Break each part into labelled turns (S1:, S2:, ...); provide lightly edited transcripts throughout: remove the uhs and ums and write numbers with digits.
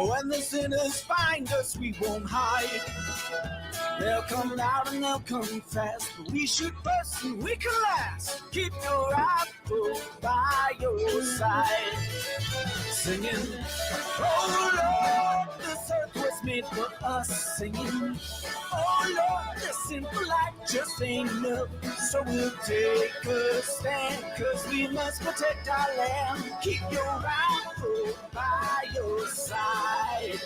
S1: When the sinners find us, we won't hide. They'll come loud and they'll come fast, but we shoot first and we can last. Keep your rifle by your side, singing, oh Lord, this earth was made for us. Singing, oh Lord, this simple life just ain't enough. So we'll take a stand, 'cause we must protect our land. Keep your rifle by your side.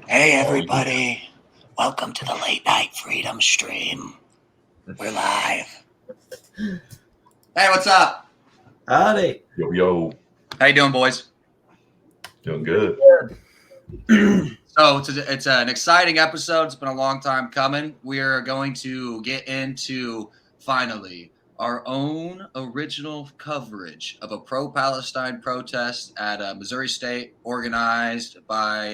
S2: Hey everybody, welcome to the Late Night Freedom Stream. We're live.
S3: Hey, what's up?
S4: Howdy.
S5: Yo.
S3: How you doing, boys?
S5: Doing good.
S3: So it's an exciting episode. It's been a long time coming. We're going to get into, finally, our own original coverage of a pro-Palestine protest at Missouri State, organized by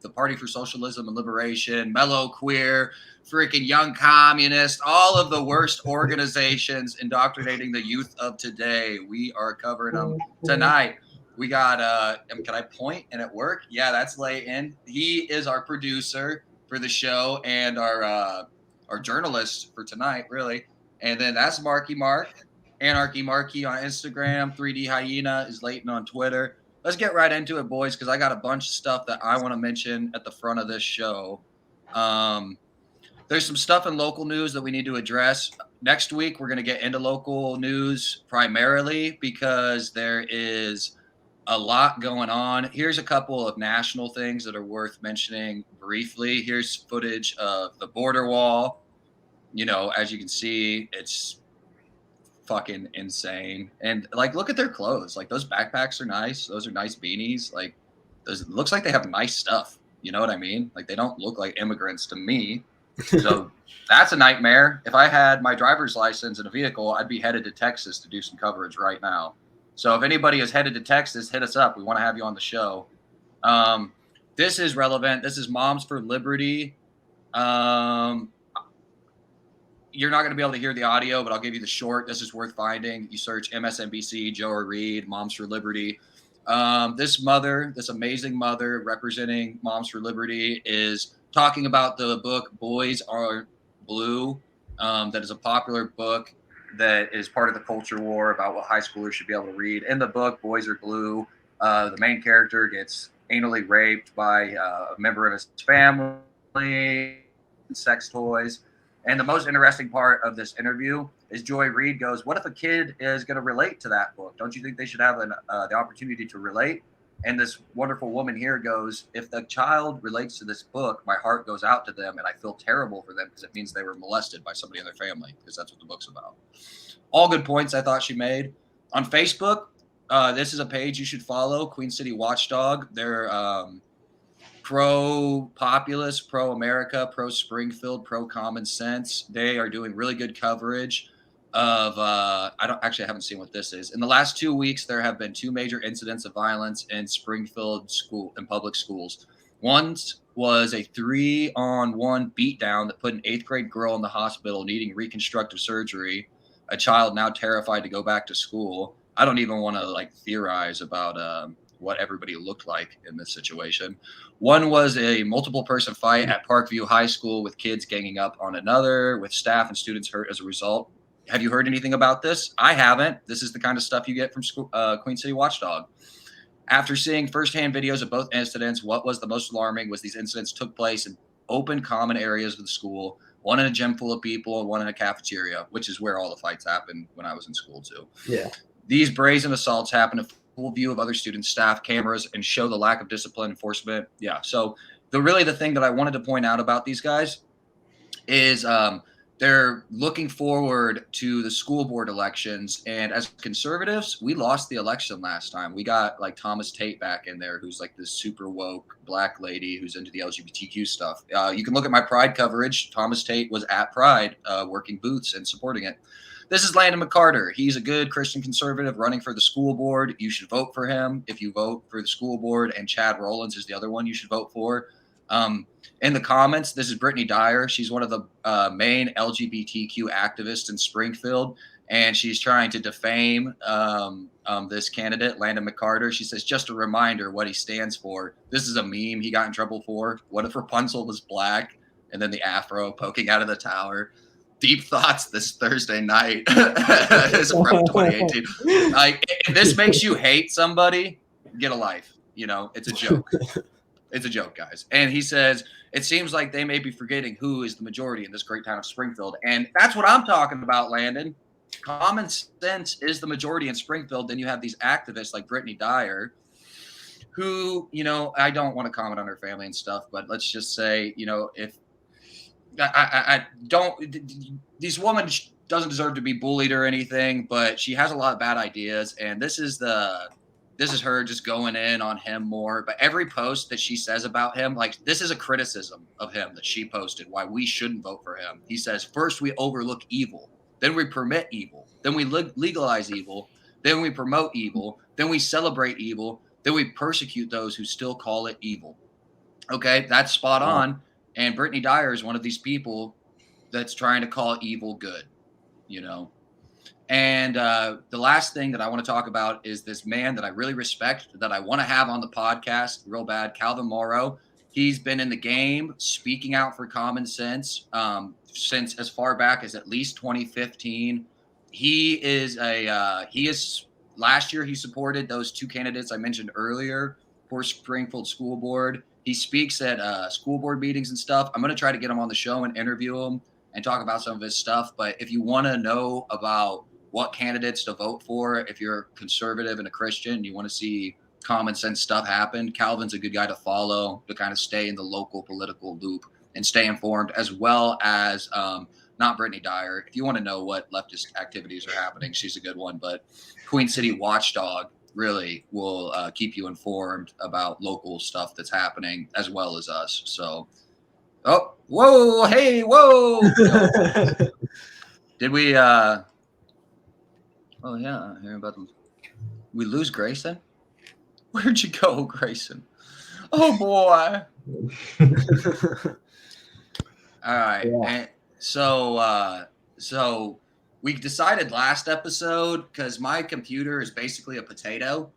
S3: the Party for Socialism and Liberation, Mellow Queer, freaking Young Communist, all of the worst organizations indoctrinating the youth of today. We are covering them tonight. We got, can I point and it work? Yeah, that's Layton. He is our producer for the show and our journalist for tonight, really. And then that's Marky Mark, Anarchy Marky on Instagram. 3D Hyena is Layton on Twitter. Let's get right into it, boys, because I got a bunch of stuff that I want to mention at the front of this show. There's some stuff in local news that we need to address. Next week, we're going to get into local news primarily because there is a lot going on. Here's a couple of national things that are worth mentioning briefly. Here's footage of the border wall. You know, as you can see, it's fucking insane. And like, look at their clothes. Like, those backpacks are nice. Those are nice beanies. Like, it looks like they have nice stuff. You know what I mean? Like, they don't look like immigrants to me. So that's a nightmare. If I had my driver's license and a vehicle, I'd be headed to Texas to do some coverage right now. So if anybody is headed to Texas, hit us up. We want to have you on the show. This is relevant. This is Moms for Liberty. You're not going to be able to hear the audio, but I'll give you the short. This is worth finding. You search MSNBC, Joe Reed, Moms for Liberty. This amazing mother representing Moms for Liberty is talking about the book Boys Are Blue. That is a popular book that is part of the culture war about what high schoolers should be able to read. In the book, Boys Are Blue, the main character gets anally raped by a member of his family, sex toys. And the most interesting part of this interview is Joy Reid goes, what if a kid is going to relate to that book? Don't you think they should have the opportunity to relate? And this wonderful woman here goes, if the child relates to this book, my heart goes out to them and I feel terrible for them because it means they were molested by somebody in their family, because that's what the book's about. All good points I thought she made. On Facebook, this is a page you should follow, Queen City Watchdog. They're pro-populous, pro-America, pro-Springfield, pro-common sense. They are doing really good coverage of, I haven't seen what this is. In the last 2 weeks, there have been 2 major incidents of violence in Springfield public schools. One was a 3-on-1 beatdown that put an 8th grade girl in the hospital needing reconstructive surgery, a child now terrified to go back to school. I don't even want to theorize about what everybody looked like in this situation. One was a multiple person fight at Parkview High School with kids ganging up on another, with staff and students hurt as a result. Have you heard anything about this? I haven't. This is the kind of stuff you get from Queen City Watchdog. After seeing firsthand videos of both incidents, what was the most alarming was these incidents took place in open common areas of the school, one in a gym full of people and one in a cafeteria, which is where all the fights happened when I was in school too.
S4: Yeah.
S3: These brazen assaults happen in full view of other students, staff, cameras, and show the lack of discipline enforcement. Yeah. So the thing that I wanted to point out about these guys is they're looking forward to the school board elections. And as conservatives, we lost the election last time. We got Thomas Tate back in there, who's this super woke black lady who's into the LGBTQ stuff. You can look at my Pride coverage. Thomas Tate was at Pride working booths and supporting it. This is Landon McCarter. He's a good Christian conservative running for the school board. You should vote for him if you vote for the school board. And Chad Rollins is the other one you should vote for. In the comments, this is Brittany Dyer. She's one of the main LGBTQ activists in Springfield. and she's trying to defame this candidate, Landon McCarter. She says, just a reminder what he stands for. This is a meme he got in trouble for. What if Rapunzel was black? And then the afro poking out of the tower. Deep thoughts this Thursday night. This is from 2018. Like, if this makes you hate somebody, get a life. You know, it's a joke. It's a joke, guys. And he says, it seems like they may be forgetting who is the majority in this great town of Springfield. And that's what I'm talking about, Landon. Common sense is the majority in Springfield. Then you have these activists like Brittany Dyer, who, you know, I don't want to comment on her family and stuff, but let's just say, you know, if I don't, this woman doesn't deserve to be bullied or anything, but she has a lot of bad ideas. And this is her just going in on him more. But every post that she says about him, like, this is a criticism of him that she posted, why we shouldn't vote for him. He says, first we overlook evil, then we permit evil, then we legalize evil, then we promote evil, then we celebrate evil, then we persecute those who still call it evil. Okay, that's spot on. And Brittany Dyer is one of these people that's trying to call evil good, you know. And the last thing that I want to talk about is this man that I really respect, that I want to have on the podcast real bad, Calvin Morrow. He's been in the game speaking out for common sense since as far back as at least 2015. Last year he supported those two candidates I mentioned earlier for Springfield School Board. He speaks at school board meetings and stuff. I'm going to try to get him on the show and interview him and talk about some of his stuff. But if you want to know about what candidates to vote for, if you're conservative and a Christian, you want to see common sense stuff happen, Calvin's a good guy to follow to kind of stay in the local political loop and stay informed, as well as not Brittany Dyer. If you want to know what leftist activities are happening, she's a good one. But Queen City Watchdog really will keep you informed about local stuff that's happening, as well as us. So, whoa. Did we oh yeah, I hear about them. We lose Grayson? Where'd you go, Grayson? Oh boy. All right. Yeah. And so we decided last episode, because my computer is basically a potato,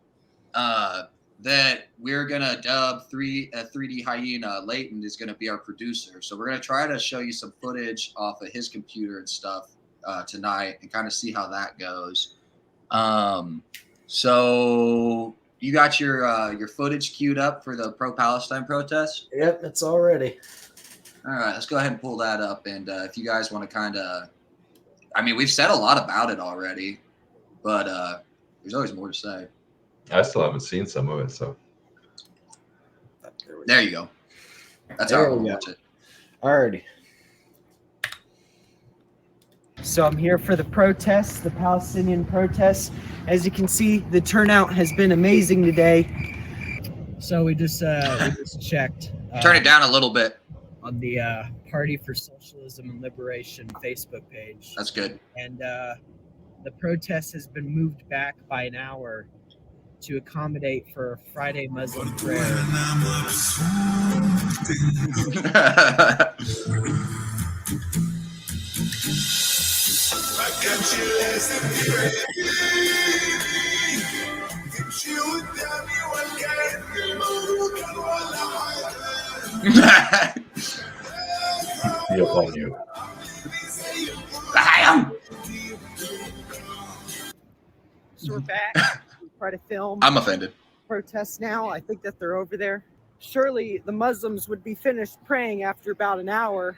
S3: that we're gonna dub 3D Hyena. Layton is gonna be our producer. So we're gonna try to show you some footage off of his computer and stuff tonight, and kind of see how that goes. So you got your footage queued up for the pro-Palestine protest?
S4: Yep, it's all ready.
S3: All right, let's go ahead and pull that up. And if you guys want to kind of, I mean, we've said a lot about it already, but there's always more to say.
S5: I still haven't seen some of it, so.
S3: There you go. That's how we watch it.
S4: Alrighty. So I'm here for the protests, the Palestinian protests. As you can see, the turnout has been amazing today. So we just checked.
S3: Turn it down a little bit.
S4: On the Party for Socialism and Liberation Facebook page.
S3: That's good.
S4: And the protest has been moved back by an hour to accommodate for Friday Muslim prayer.
S5: Be upon you.
S4: So we're back. We try to film.
S3: I'm offended.
S4: Protests now. I think that they're over there. Surely the Muslims would be finished praying after about an hour.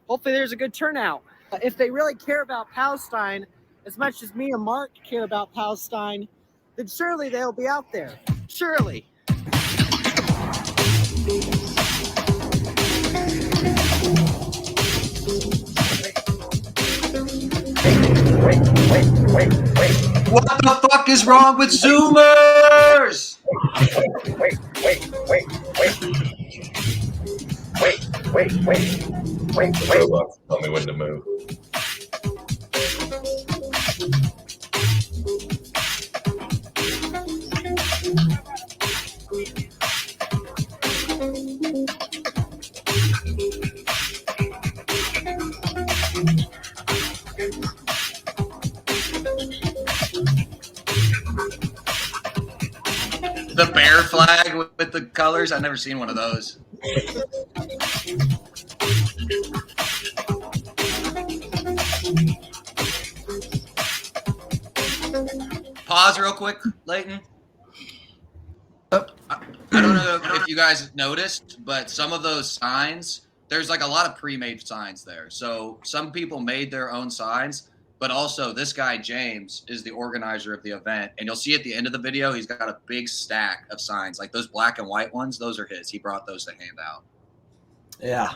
S4: Hopefully there's a good turnout. If they really care about Palestine as much as me and Mark care about Palestine, then surely they'll be out there. Surely.
S2: Wait.
S3: What the fuck is wrong with Zoomers?
S2: Wait.
S5: Robots tell me when to move.
S3: The bear flag with the colors. I've never seen one of those. Pause real quick, Layton. I don't know if you guys noticed, but some of those signs, there's like a lot of pre-made signs there. So some people made their own signs, but also this guy, James, is the organizer of the event. And you'll see at the end of the video, he's got a big stack of signs. Like those black and white ones, those are his. He brought those to hand out.
S6: Yeah.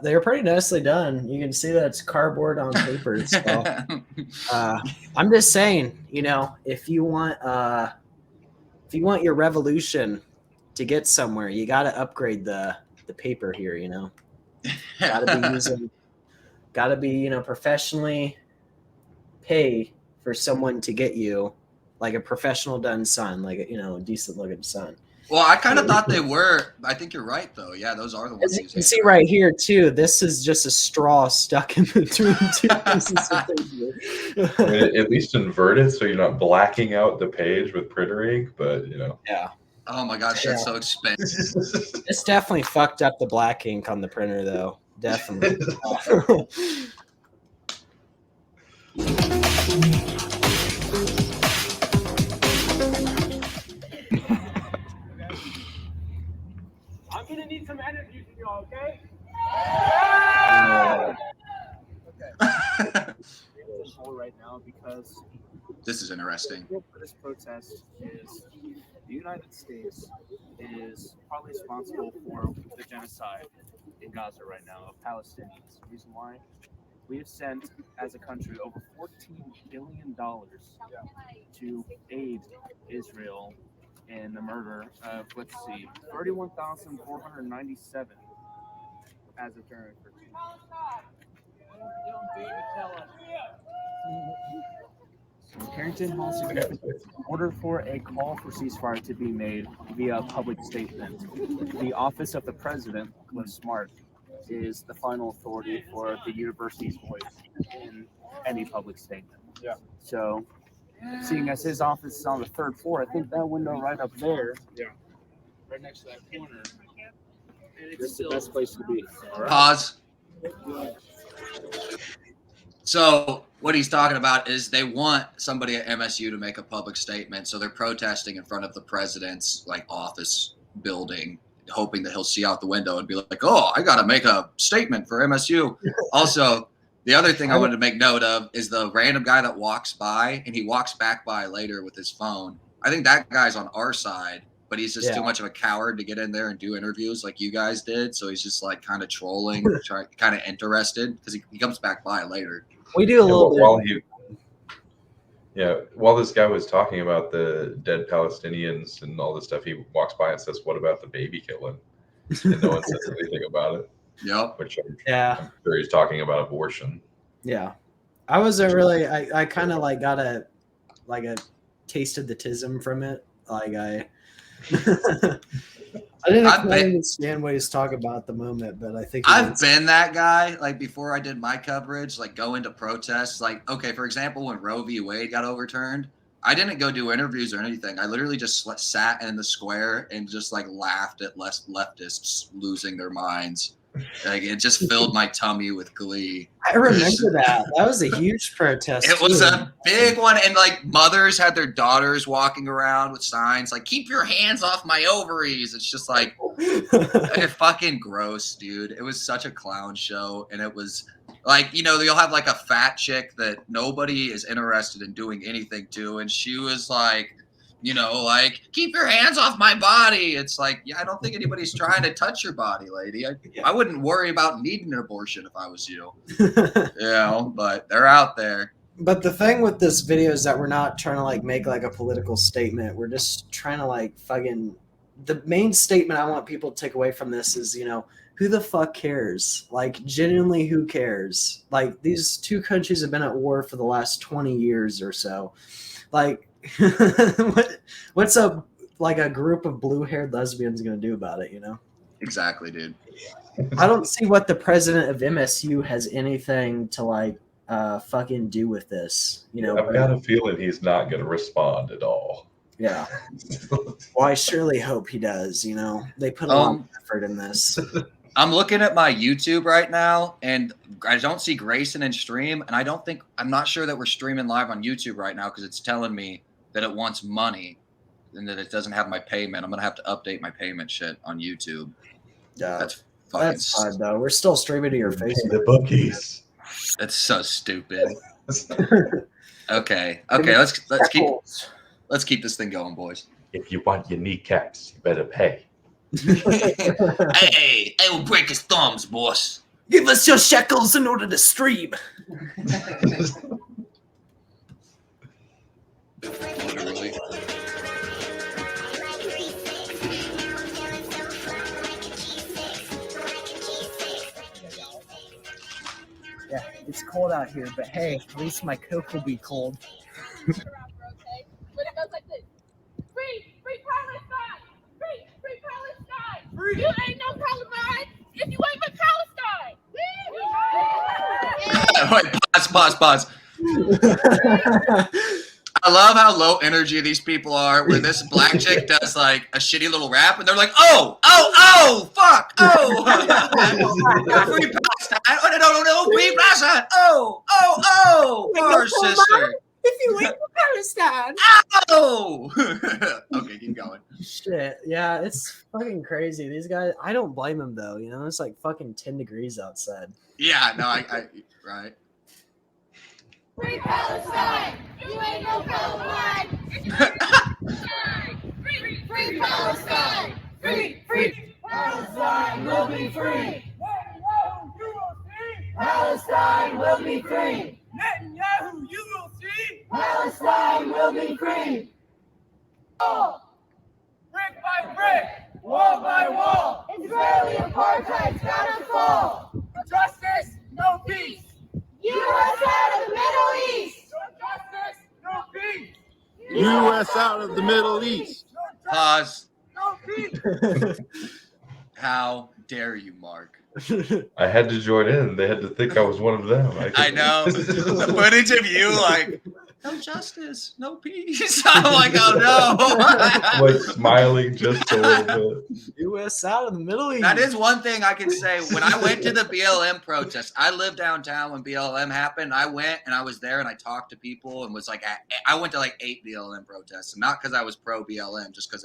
S6: They were pretty nicely done. You can see that it's cardboard on paper. So, I'm just saying, you know, if you want your revolution to get somewhere, you got to upgrade the paper here, you know. Got to be, you know, professionally pay for someone to get you like a professional done sign, like a, you know, a decent looking sign.
S3: Well, I kind of thought they were. I think you're right, though. Yeah, those are the ones.
S6: As you can see right here, too, this is just a straw stuck in between two pieces of paper.
S5: At least invert it so you're not blacking out the page with printer ink, but, you know.
S6: Yeah.
S3: Oh, my gosh, that's so expensive.
S6: It's definitely fucked up the black ink on the printer, though. Definitely.
S1: I'm gonna need some energy from y'all, okay? Right now, because
S3: This is interesting.
S1: for this protest is the United States is probably responsible for the genocide in Gaza right now of Palestinians. The reason why we have sent as a country over $14 billion to aid Israel in the murder of, let's see, 31,497 as of January 13th. So Carrington Hall significant in order for a call for ceasefire to be made via a public statement. The office of the president, Cliff Smart, is the final authority for the university's voice in any public statement. Yeah. So, seeing as his office is on the third floor, I think that window right up there, right next to that corner, is the best place to be. All right.
S3: Pause. So what he's talking about is they want somebody at MSU to make a public statement. So they're protesting in front of the president's like office building, hoping that he'll see out the window and be like, oh, I got to make a statement for MSU. Also, the other thing I wanted to make note of is the random guy that walks by and he walks back by later with his phone. I think that guy's on our side, but he's just too much of a coward to get in there and do interviews like you guys did. So he's just like kind of trolling, kind of interested because he comes back by later.
S6: We do a little bit.
S5: While this guy was talking about the dead Palestinians and all this stuff, he walks by and says, "What about the baby killing?" And no one says anything about it.
S3: Yep.
S5: Which I'm sure he's talking about abortion.
S6: Yeah. I wasn't really. I kind of like got a taste of the tism from it. Like I didn't understand what he's talking about at the moment, but I think
S3: I've been that guy. Like before I did my coverage, like going to protests. Like, okay, for example, when Roe v. Wade got overturned, I didn't go do interviews or anything. I literally just sat in the square and just like laughed at leftists losing their minds. Like it just filled my tummy with glee.
S6: I remember that. That was a huge protest.
S3: It was a big one, and like mothers had their daughters walking around with signs like "Keep your hands off my ovaries." It's just like fucking gross, dude. It was such a clown show, and it was like, you know, you'll have like a fat chick that nobody is interested in doing anything to, and she was like, you know, like, keep your hands off my body. It's like, yeah, I don't think anybody's trying to touch your body, lady. I wouldn't worry about needing an abortion if I was you. You know, but they're out there.
S6: But the thing with this video is that we're not trying to like make like a political statement. We're just trying to like fucking. The main statement I want people to take away from this is, you know, who the fuck cares? Like, genuinely, who cares? Like, these two countries have been at war for the last 20 years or so. Like, what's a group of blue-haired lesbians gonna do about it, you know?
S3: Exactly, dude.
S6: I don't see what the president of MSU has anything to like fucking do with this, you know.
S5: I've got a feeling he's not gonna respond at all.
S6: Yeah. Well, I surely hope he does. You know, they put a lot of effort in this.
S3: I'm looking at my YouTube right now, and I don't see Grayson in stream, and I'm not sure that we're streaming live on YouTube right now because it's telling me that it wants money and that it doesn't have my payment. I'm gonna have to update my payment shit on YouTube.
S6: Yeah,
S3: That's fucking.
S6: that's fine though. We're still streaming to your Facebook.
S5: The bookies.
S3: That's so stupid. Okay. Let's keep this thing going, boys.
S5: If you want your kneecaps, you better pay.
S3: Hey, I will break his thumbs, boss.
S6: Give us your shekels in order to stream.
S3: Literally.
S4: Yeah, it's cold out here, but hey, at least my Coke will be cold.
S7: But it goes like this. Free Palestine! Free Palestine! Free. You ain't no Palestine if you ain't with Palestine!
S3: Wait, pause. I love how low energy these people are, where this black chick does like a shitty little rap, and they're like, fuck, free Palestine, no, free Palestine, poor sister.
S6: If you wait for Palestine.
S3: Okay, keep going.
S6: Shit, yeah, it's fucking crazy. These guys, I don't blame them though. You know, it's like fucking 10 degrees outside.
S3: Yeah, no, I right.
S7: Free Palestine! You ain't no Palestine! Free Palestine! Free Palestine will be free! Palestine will be free!
S1: Netanyahu, you will see.
S7: Palestine will be free!
S1: Brick by brick, wall by wall.
S7: Israeli apartheid's gotta fall!
S1: Justice, no peace.
S7: U.S. out of the Middle East!
S1: No justice, no peace.
S8: U.S. out of the Middle East.
S3: Pause.
S1: No peace.
S3: How dare you, Mark?
S5: I had to join in. They had to think I was one of them.
S3: I know. The footage of you like, no justice, no peace. I'm like, oh no.
S5: Like smiling just a little bit.
S6: U.S. out of the Middle East.
S3: That is one thing I can say. When I went to the BLM protest, I lived downtown when BLM happened. I went and I was there and I talked to people and was like, I went to like 8 BLM protests. And not because I was pro BLM, just because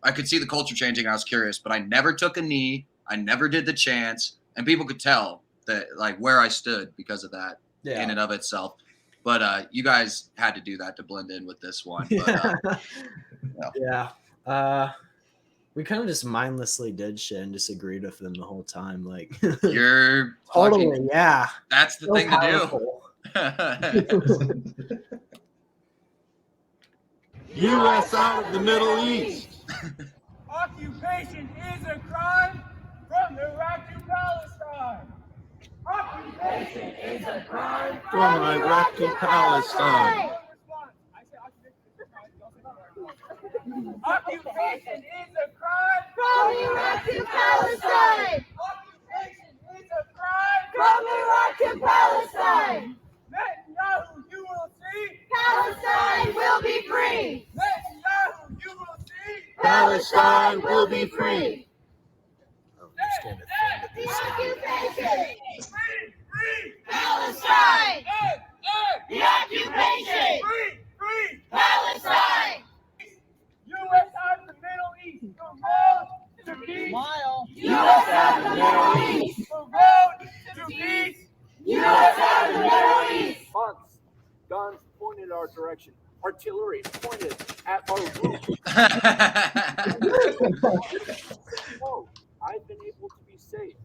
S3: I could see the culture changing. And I was curious, but I never took a knee. I never did the chants, and people could tell that like where I stood because of that in and of itself. But you guys had to do that to blend in with this one. But,
S6: yeah. We kind of just mindlessly did shit and disagreed with them the whole time. Like
S3: you're
S6: totally,
S3: fucking,
S6: yeah.
S3: That's the
S6: So
S3: thing
S6: powerful.
S3: to do.
S8: U.S. out of the Middle East.
S1: Occupation is a crime from Iraq to Palestine. Occupation is a crime
S8: From Iraq to Palestine.
S1: Occupation is a crime
S7: From Iraq to Palestine!
S1: Occupation is a crime
S7: From Iraq to Palestine!
S1: Netanyahu, you will see.
S7: Palestine will be free!
S1: Netanyahu, you will see.
S8: Palestine will be free.
S7: The occupation!
S1: Free.
S7: Palestine! The occupation!
S1: Free.
S7: Palestine!
S1: U.S. out of the Middle East. The road to peace.
S7: U.S. out of the Middle East!
S1: The road to peace.
S7: U.S. out of the Middle East!
S9: Months, guns pointed in our direction, artillery pointed at our roof. Oh, I've been able to be safe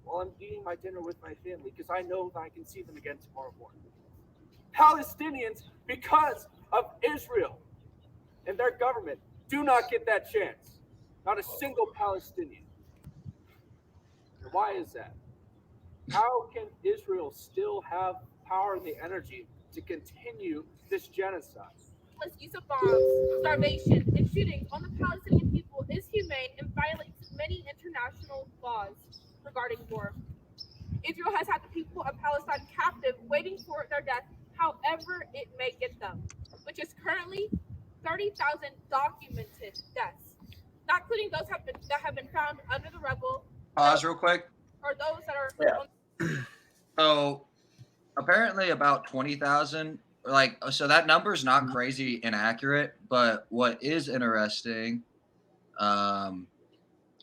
S9: while I'm eating my dinner with my family because I know that I can see them again tomorrow morning. Palestinians, because of Israel and their government, do not get that chance. Not a single Palestinian. And why is that? How can Israel still have power and the energy to continue this genocide?
S10: Use of bombs, starvation, and shootings on the Palestinian people is inhumane and violates many international laws regarding war. Israel has had the people of Palestine captive, waiting for their death, however it may get them, which is currently 30 30,000 documented deaths, not including those that have been found under the rubble.
S3: Pause real quick.
S10: Or those that are.
S6: Yeah.
S3: So apparently about 20,000. Like, so that number is not crazy inaccurate, but what is interesting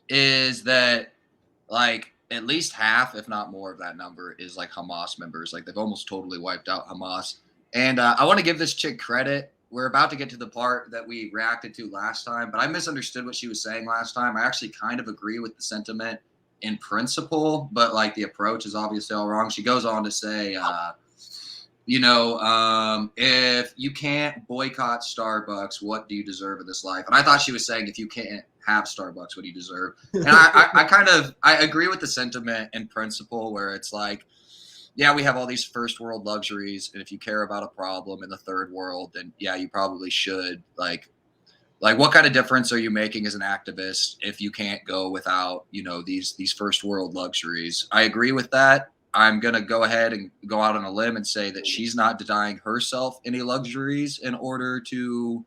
S3: is that like at least half, if not more, of that number is like Hamas members. Like they've almost totally wiped out Hamas. And I want to give this chick credit. We're about to get to the part that we reacted to last time, but I misunderstood what she was saying last time. I actually kind of agree with the sentiment in principle, but like the approach is obviously all wrong. She goes on to say, if you can't boycott Starbucks, what do you deserve in this life? And I thought she was saying, if you can't have Starbucks, what do you deserve? And I agree with the sentiment in principle, where it's like, yeah, we have all these first world luxuries, and if you care about a problem in the third world, then yeah, you probably should. Like what kind of difference are you making as an activist if you can't go without, these first world luxuries? I agree with that. I'm going to go ahead and go out on a limb and say that she's not denying herself any luxuries in order to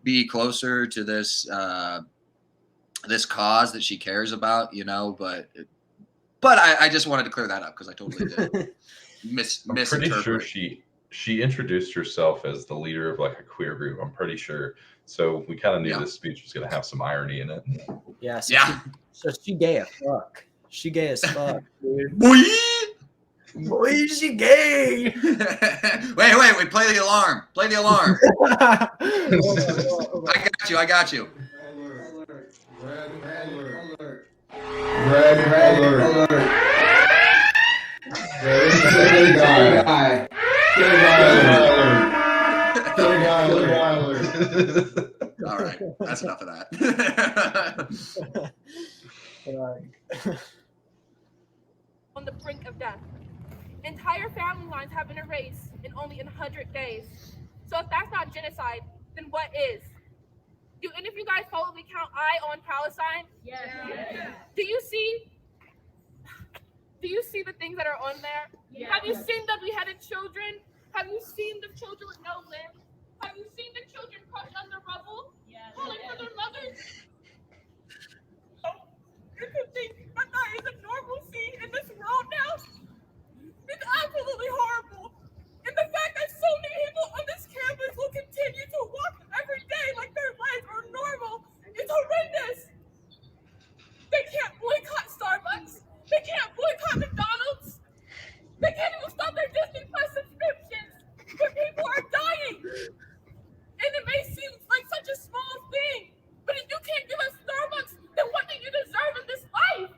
S3: be closer to this this cause that she cares about, but I just wanted to clear that up because I totally did misinterpret.
S5: I'm pretty sure she introduced herself as the leader of like a queer group. I'm pretty sure. So we kind of knew this speech was going to have some irony in it.
S6: Yeah.
S3: So
S6: she gay as fuck. She gay as fuck, dude.
S3: Boy,
S6: she gay.
S3: wait, play the alarm. Play the alarm. I got you.
S8: Red alert. Red alert. Kill guy.
S3: All right, that's enough of that.
S10: On the brink of death. Entire family lines have been erased in only 100 days. So if that's not genocide, then what is? Do any of you guys follow the account Eye on Palestine? Yes. Yeah. Do you see the things that are on there? Yeah. Have you seen the beheaded children? Have you seen the children with no limbs? Have you seen the children crushed under rubble? Yes. Calling for their mothers? You could think that is a normalcy in this world now? It's absolutely horrible. And the fact that so many people on this campus will continue to walk every day like their lives are normal is horrendous. They can't boycott Starbucks. They can't boycott McDonald's. They can't even stop their Disney Plus subscriptions. But people are dying. And it may seem like such a small thing, but if you can't give us Starbucks, then what do you deserve in this life?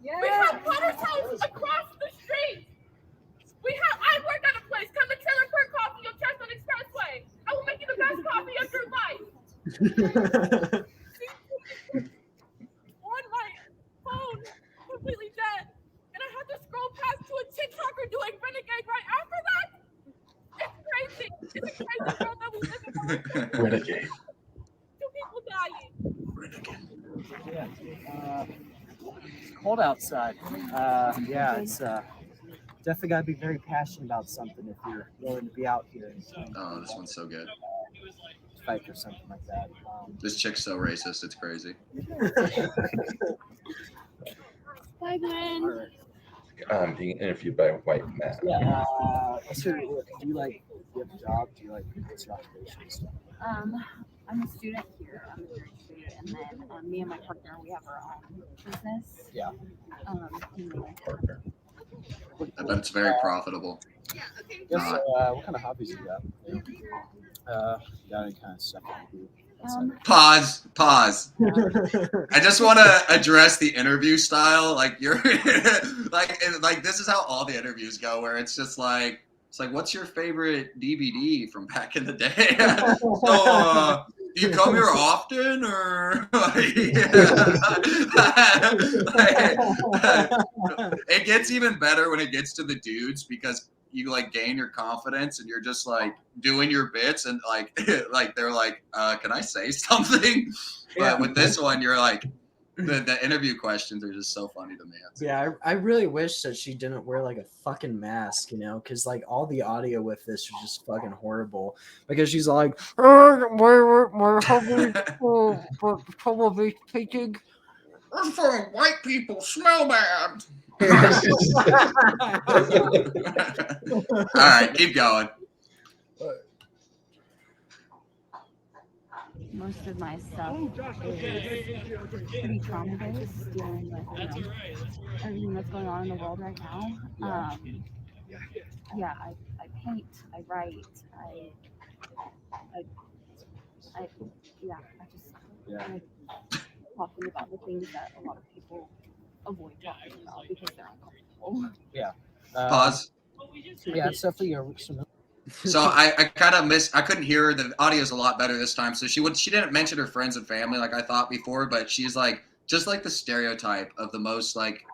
S10: Yeah. We have Potter's House across the street. I work at a place. Come to Trailer Park Coffee on Chestnut Expressway. I will make you the best coffee of your life. On my phone, completely dead. And I had to scroll past to a TikToker doing Renegade right after that. It's crazy. It's a crazy world that we live in.
S5: Renegade.
S10: Two people dying.
S4: Yeah. It's cold outside. It's definitely got to be very passionate about something if you're willing to be out here and
S3: Oh, this one's so good.
S4: fight for something like that.
S3: This chick's so racist, it's crazy.
S10: Bye, Glenn.
S5: I'm being interviewed by a white man.
S4: Yeah. So, do you have a job? Do you what's your occupation?
S11: I'm a student here. I'm a third student, and then me and my partner, we have our own business.
S4: Yeah.
S5: Partner.
S3: I bet it's very profitable.
S4: What kind of hobbies do you got? You got any kind of stuff you do?
S3: Pause. I just want to address the interview style. Like you're like this is how all the interviews go, where it's just like, what's your favorite DVD from back in the day? So, do you come here often, or it gets even better when it gets to the dudes, because you gain your confidence and you're just doing your bits and they're like, can I say something? But with this one, you're like, The interview questions are just so funny to me.
S6: Yeah, I really wish that she didn't wear like a fucking mask, you know, because like all the audio with this was just fucking horrible. Because she's like, my hobby probably speaking.
S3: I'm from white people smell bad. All right, keep going.
S11: Most of my stuff is pretty trauma-based, dealing with everything that's going on in the world right now. Yeah, I paint, I write, I like talking about the things that a lot of people avoid talking about because they're uncomfortable.
S6: Yeah.
S3: Pause.
S6: Yeah, it's definitely
S3: So I kind of I couldn't hear her. The audio's a lot better this time. So she didn't mention her friends and family like I thought before, but she's like just like the stereotype of the most like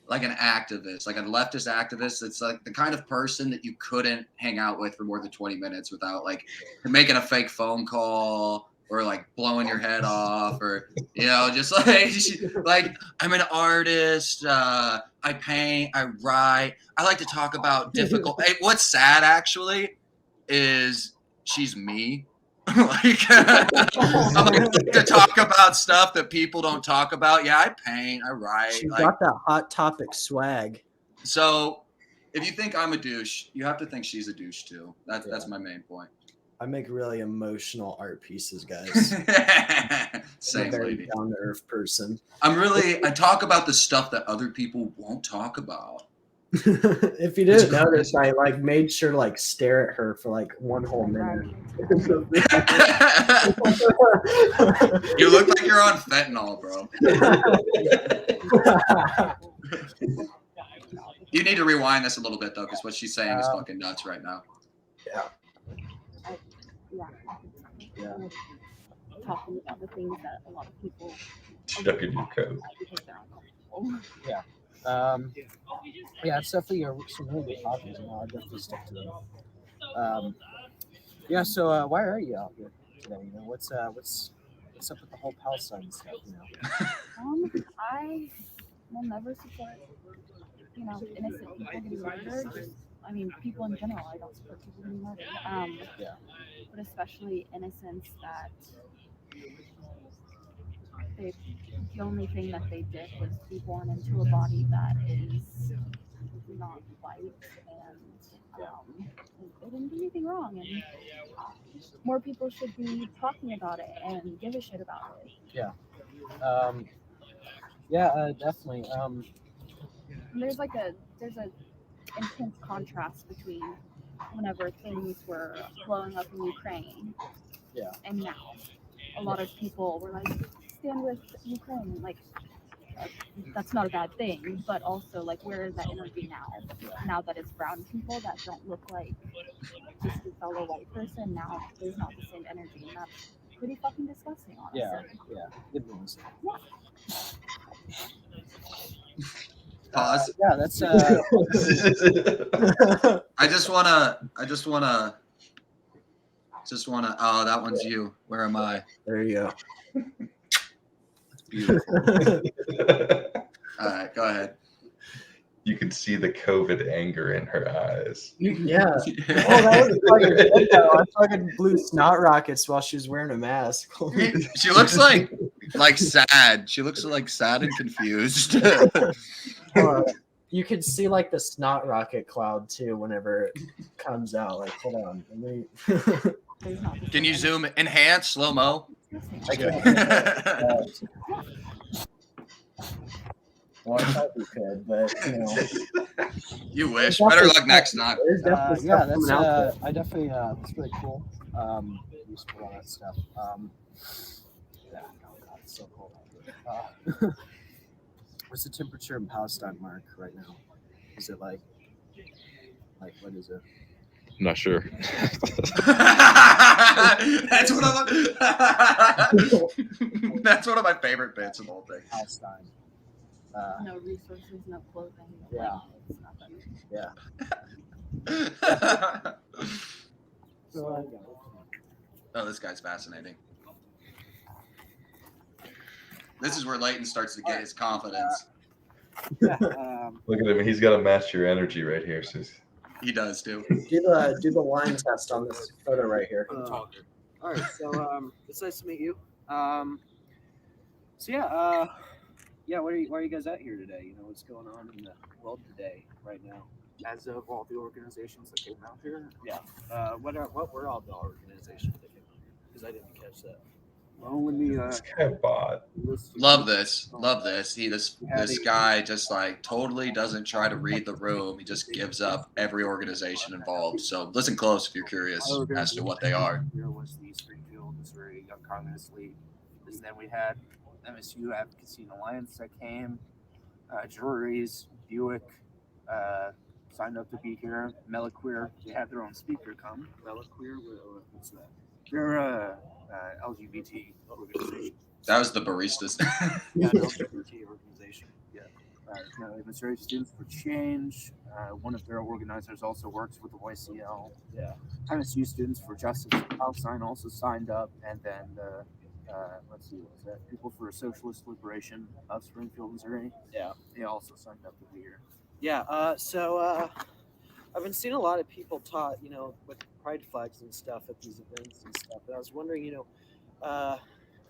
S3: an activist, like a leftist activist. It's like the kind of person that you couldn't hang out with for more than 20 minutes without like making a fake phone call or like blowing your head off or, you know, just like I'm an artist. I paint, I write. I like to talk about difficult. Hey, what's sad actually is she's me. Like I like to talk about stuff that people don't talk about. Yeah, I paint, I write.
S6: She's
S3: like,
S6: got that hot topic swag.
S3: So if you think I'm a douche, you have to think she's a douche too. That's my main point.
S6: I make really emotional art pieces, guys.
S3: Same
S6: I'm a very
S3: lady.
S6: down to earth person.
S3: I talk about the stuff that other people won't talk about.
S6: If you didn't notice, I like made sure to like stare at her for like one whole minute.
S3: You look like you're on fentanyl, bro. You need to rewind this a little bit though, because what she's saying is fucking nuts right now.
S11: Yeah. Talking about the things that a lot of people
S5: Stuck in your code.
S11: because they're uncomfortable.
S6: Yeah. Yeah, it's definitely some really good topics, and I'll definitely stick to them. Yeah, so why are you out here today? You know, what's up with the whole Palestine stuff? You know,
S11: I will never support, innocent people getting murdered. Just, I mean, people in general. I don't support people getting murdered.
S6: Yeah.
S11: But especially innocents that the only thing that they did was be born into a body that is not white, and they didn't do anything wrong, and more people should be talking about it and give a shit about it.
S6: Yeah. Definitely.
S11: There's an intense contrast between whenever things were blowing up in Ukraine, and now. A lot of people were like, stand with Ukraine, like that's not a bad thing, but also like where is that energy now? Now that it's brown people that don't look like just a fellow white person, now there's not the same energy, and that's pretty fucking disgusting, honestly.
S6: Yeah. Good news.
S3: Pause.
S6: Yeah, that's
S3: I just wanna oh, that one's you. Where am I?
S6: There you go.
S3: Beautiful. All right, go ahead.
S5: You could see the COVID anger in her eyes.
S6: Yeah. Oh, that was fucking good, though. I fucking blew snot rockets while she was wearing a mask.
S3: She looks like sad. She looks like sad and confused.
S6: You could see like the snot rocket cloud too whenever it comes out. Like, hold on.
S3: Can you zoom enhance slow mo?
S6: I can. Well, I thought we could, but you know.
S3: You wish. Better luck next time.
S6: Yeah, that's I definitely it's really cool. Useful all that stuff. Yeah, oh god, it's so cold out here. What's the temperature in Palestine, Mark, right now? Is it like what is it?
S5: I'm not sure.
S3: That's one of my favorite bits of the whole thing.
S6: Palestine.
S11: No resources, no clothing.
S6: Yeah.
S3: Oh, this guy's fascinating. This is where Layton starts to get his confidence.
S9: Yeah,
S5: Look at him. He's got to match your energy right here. So
S3: He does too.
S6: Do the line test on this photo right here.
S9: all right, so it's nice to meet you. Why are you guys out here today? You know what's going on in the world today, right now? As of all the organizations that came out here, yeah. What were all the organizations that came out here? Because I didn't catch that. Well, when
S5: this guy bought.
S3: Love this. This guy just like totally doesn't try to read the room. He just gives up every organization involved. So listen close if you're curious as to what they are.
S9: Here was the Springfield, Missouri Young Communist League. And then we had MSU Advocacy and Alliance that came. Juries, Buick signed up to be here. Meliqueer, they had their own speaker come. Meliqueer, what's that? They're LGBT organization.
S3: That was the baristas.
S9: Yeah, an LGBT organization. Yeah. Missouri Students for Change. One of their organizers also works with the YCL. Yeah. MSU Students for Justice Palestine also signed up, and then let's see, what was that? People for Socialist Liberation of Springfield, Missouri. Yeah. They also signed up to be here. Yeah. So I've been seeing a lot of people taught, with pride flags and stuff at these events and stuff. And I was wondering,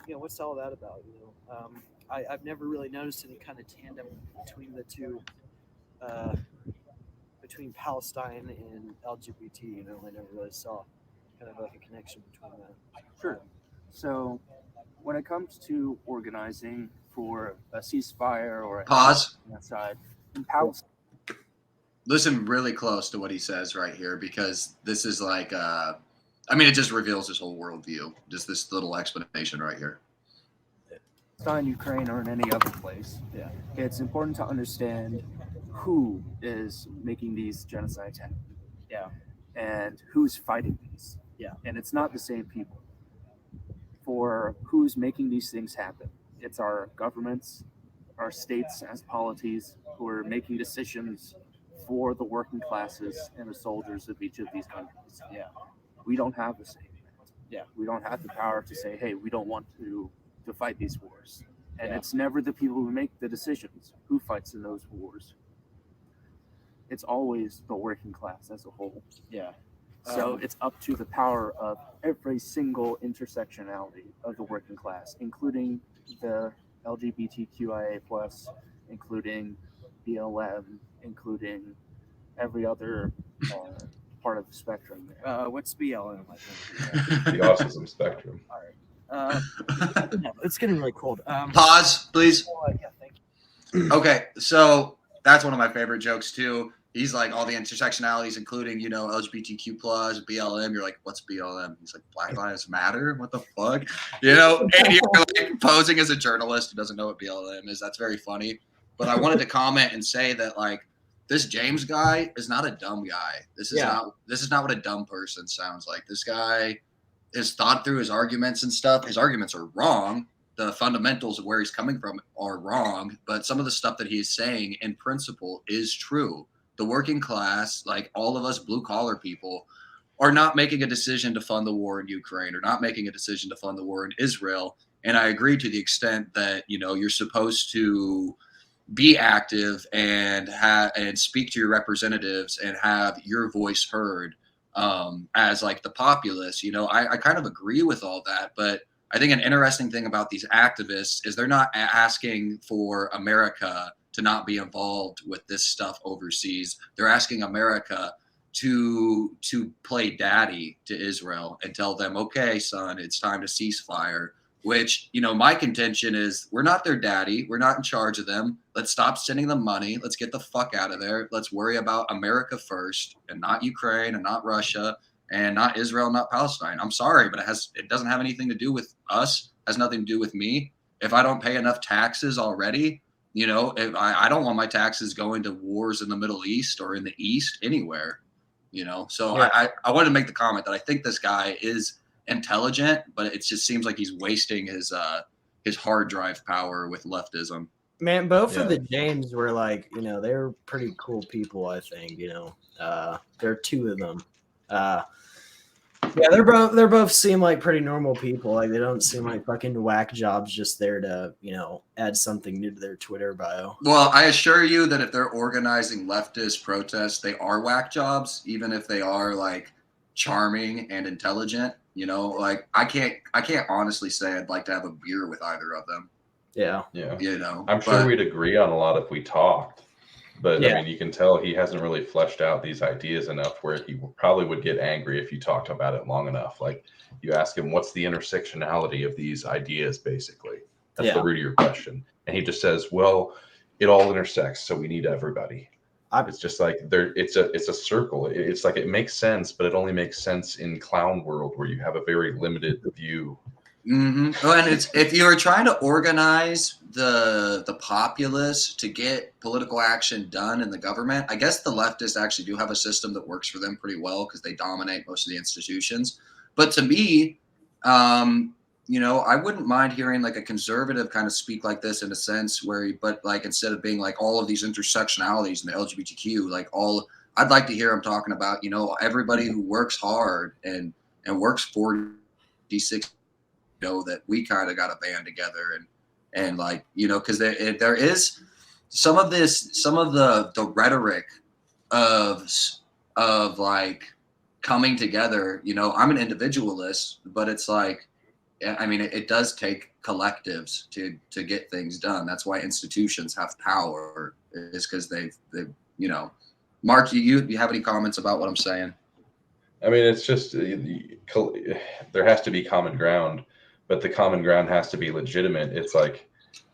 S9: what's all that about? I've never really noticed any kind of tandem between the two, between Palestine and LGBT. I never really saw kind of like a connection between that. Sure. So when it comes to organizing for a ceasefire or
S3: Pause.
S9: On that side, in Palestine.
S3: Listen really close to what he says right here, because this is like, it just reveals his whole worldview. Just this little explanation right here.
S9: Palestine, Ukraine, or in any other place. Yeah. It's important to understand who is making these genocides happen. Yeah. And who's fighting these. Yeah. And it's not the same people. For who's making these things happen, it's our governments, our states as polities who are making decisions for the working classes and the soldiers of each of these countries. Yeah. We don't have the same. Yeah. We don't have the power to say, hey, we don't want to fight these wars. And it's never the people who make the decisions who fights in those wars. It's always the working class as a whole. Yeah. So it's up to the power of every single intersectionality of the working class, including the LGBTQIA+, including BLM, including every other part of the spectrum there. What's BLM?
S5: The autism spectrum.
S9: All right. It's getting really cold.
S3: Pause, please.
S9: Yeah, thank you.
S3: Okay, so that's one of my favorite jokes too. He's like all the intersectionalities, including, LGBTQ+, BLM. You're like, what's BLM? He's like, Black Lives Matter? What the fuck? And you're like posing as a journalist who doesn't know what BLM is. That's very funny. But I wanted to comment and say that, like, this James guy is not a dumb guy. This is not what a dumb person sounds like. This guy has thought through his arguments and stuff. His arguments are wrong. The fundamentals of where he's coming from are wrong. But some of the stuff that he's saying in principle is true. The working class, like all of us blue collar people, are not making a decision to fund the war in Ukraine, or not making a decision to fund the war in Israel. And I agree to the extent that, you're supposed to be active and speak to your representatives and have your voice heard as like the populace. I kind of agree with all that, but I think an interesting thing about these activists is they're not asking for America to not be involved with this stuff overseas. They're asking America to play daddy to Israel and tell them, okay, son, it's time to ceasefire. Which, my contention is we're not their daddy. We're not in charge of them. Let's stop sending them money. Let's get the fuck out of there. Let's worry about America first, and not Ukraine, and not Russia, and not Israel, not Palestine. I'm sorry, but it doesn't have anything to do with us. It has nothing to do with me. If I don't pay enough taxes already, if I don't want my taxes going to wars in the Middle East or in the East, anywhere, So yeah. I wanted to make the comment that I think this guy is intelligent, but it just seems like he's wasting his hard drive power with leftism.
S6: Man, both of the James were like, they're pretty cool people, I think, there are two of them. Yeah, they're both seem like pretty normal people. Like they don't seem like fucking whack jobs just there to, add something new to their Twitter bio.
S3: Well, I assure you that if they're organizing leftist protests, they are whack jobs, even if they are like charming and intelligent. Like I can't honestly say I'd like to have a beer with either of them.
S6: Yeah.
S5: I'm sure we'd agree on a lot if we talked. But
S6: Yeah.
S5: I mean, you can tell he hasn't really fleshed out these ideas enough where he probably would get angry if you talked about it long enough. Like you ask him, what's the intersectionality of these ideas, basically? That's the root of your question. And he just says, well, it all intersects, so we need everybody. It's just like it's a circle. It's like it makes sense, but it only makes sense in clown world where you have a very limited view.
S3: Mm-hmm. Oh, and it's if you're trying to organize the populace to get political action done in the government, I guess the leftists actually do have a system that works for them pretty well because they dominate most of the institutions. But to me, I wouldn't mind hearing like a conservative kind of speak like this in a sense but like instead of being like all of these intersectionalities and the LGBTQ, I'd like to hear him talking about, everybody who works hard and works 46. That we kind of got to band together and like because there is some of the rhetoric of like coming together. I'm an individualist, but it's like it does take collectives to get things done. That's why institutions have power, is because they've Mark, you have any comments about what I'm saying?
S5: I mean, it's just there has to be common ground. But the common ground has to be legitimate. It's like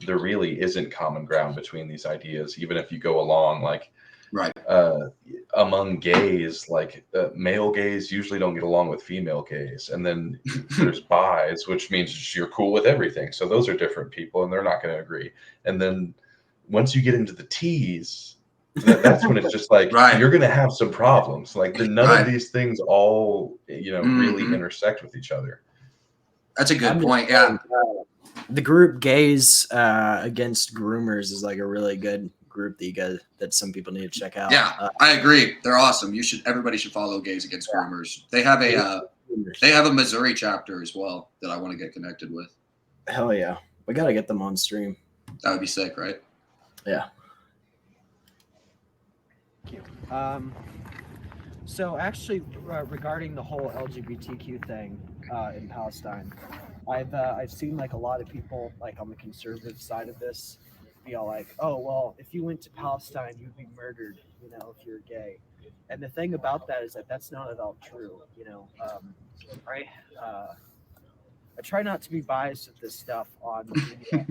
S5: there really isn't common ground between these ideas, even if you go along like among gays, like male gays usually don't get along with female gays. And then there's bis, which means you're cool with everything. So those are different people and they're not going to agree. And then once you get into the T's, that's when it's just like you're going to have some problems. Like none of these things all, really intersect with each other.
S3: That's a good point. Yeah.
S6: The group Gays Against Groomers is like a really good group that some people need to check out.
S3: Yeah, I agree. They're awesome. Everybody should follow Gays Against Groomers. They have a Missouri chapter as well that I want to get connected with.
S6: Hell yeah. We got to get them on stream.
S3: That would be sick, right?
S6: Yeah.
S4: Thank you. So actually, regarding the whole LGBTQ thing in Palestine, I've seen like a lot of people like on the conservative side of this be all like, oh well, if you went to Palestine, you'd be murdered, if you're gay. And the thing about that is that that's not at all true. I try not to be biased with this stuff on the media,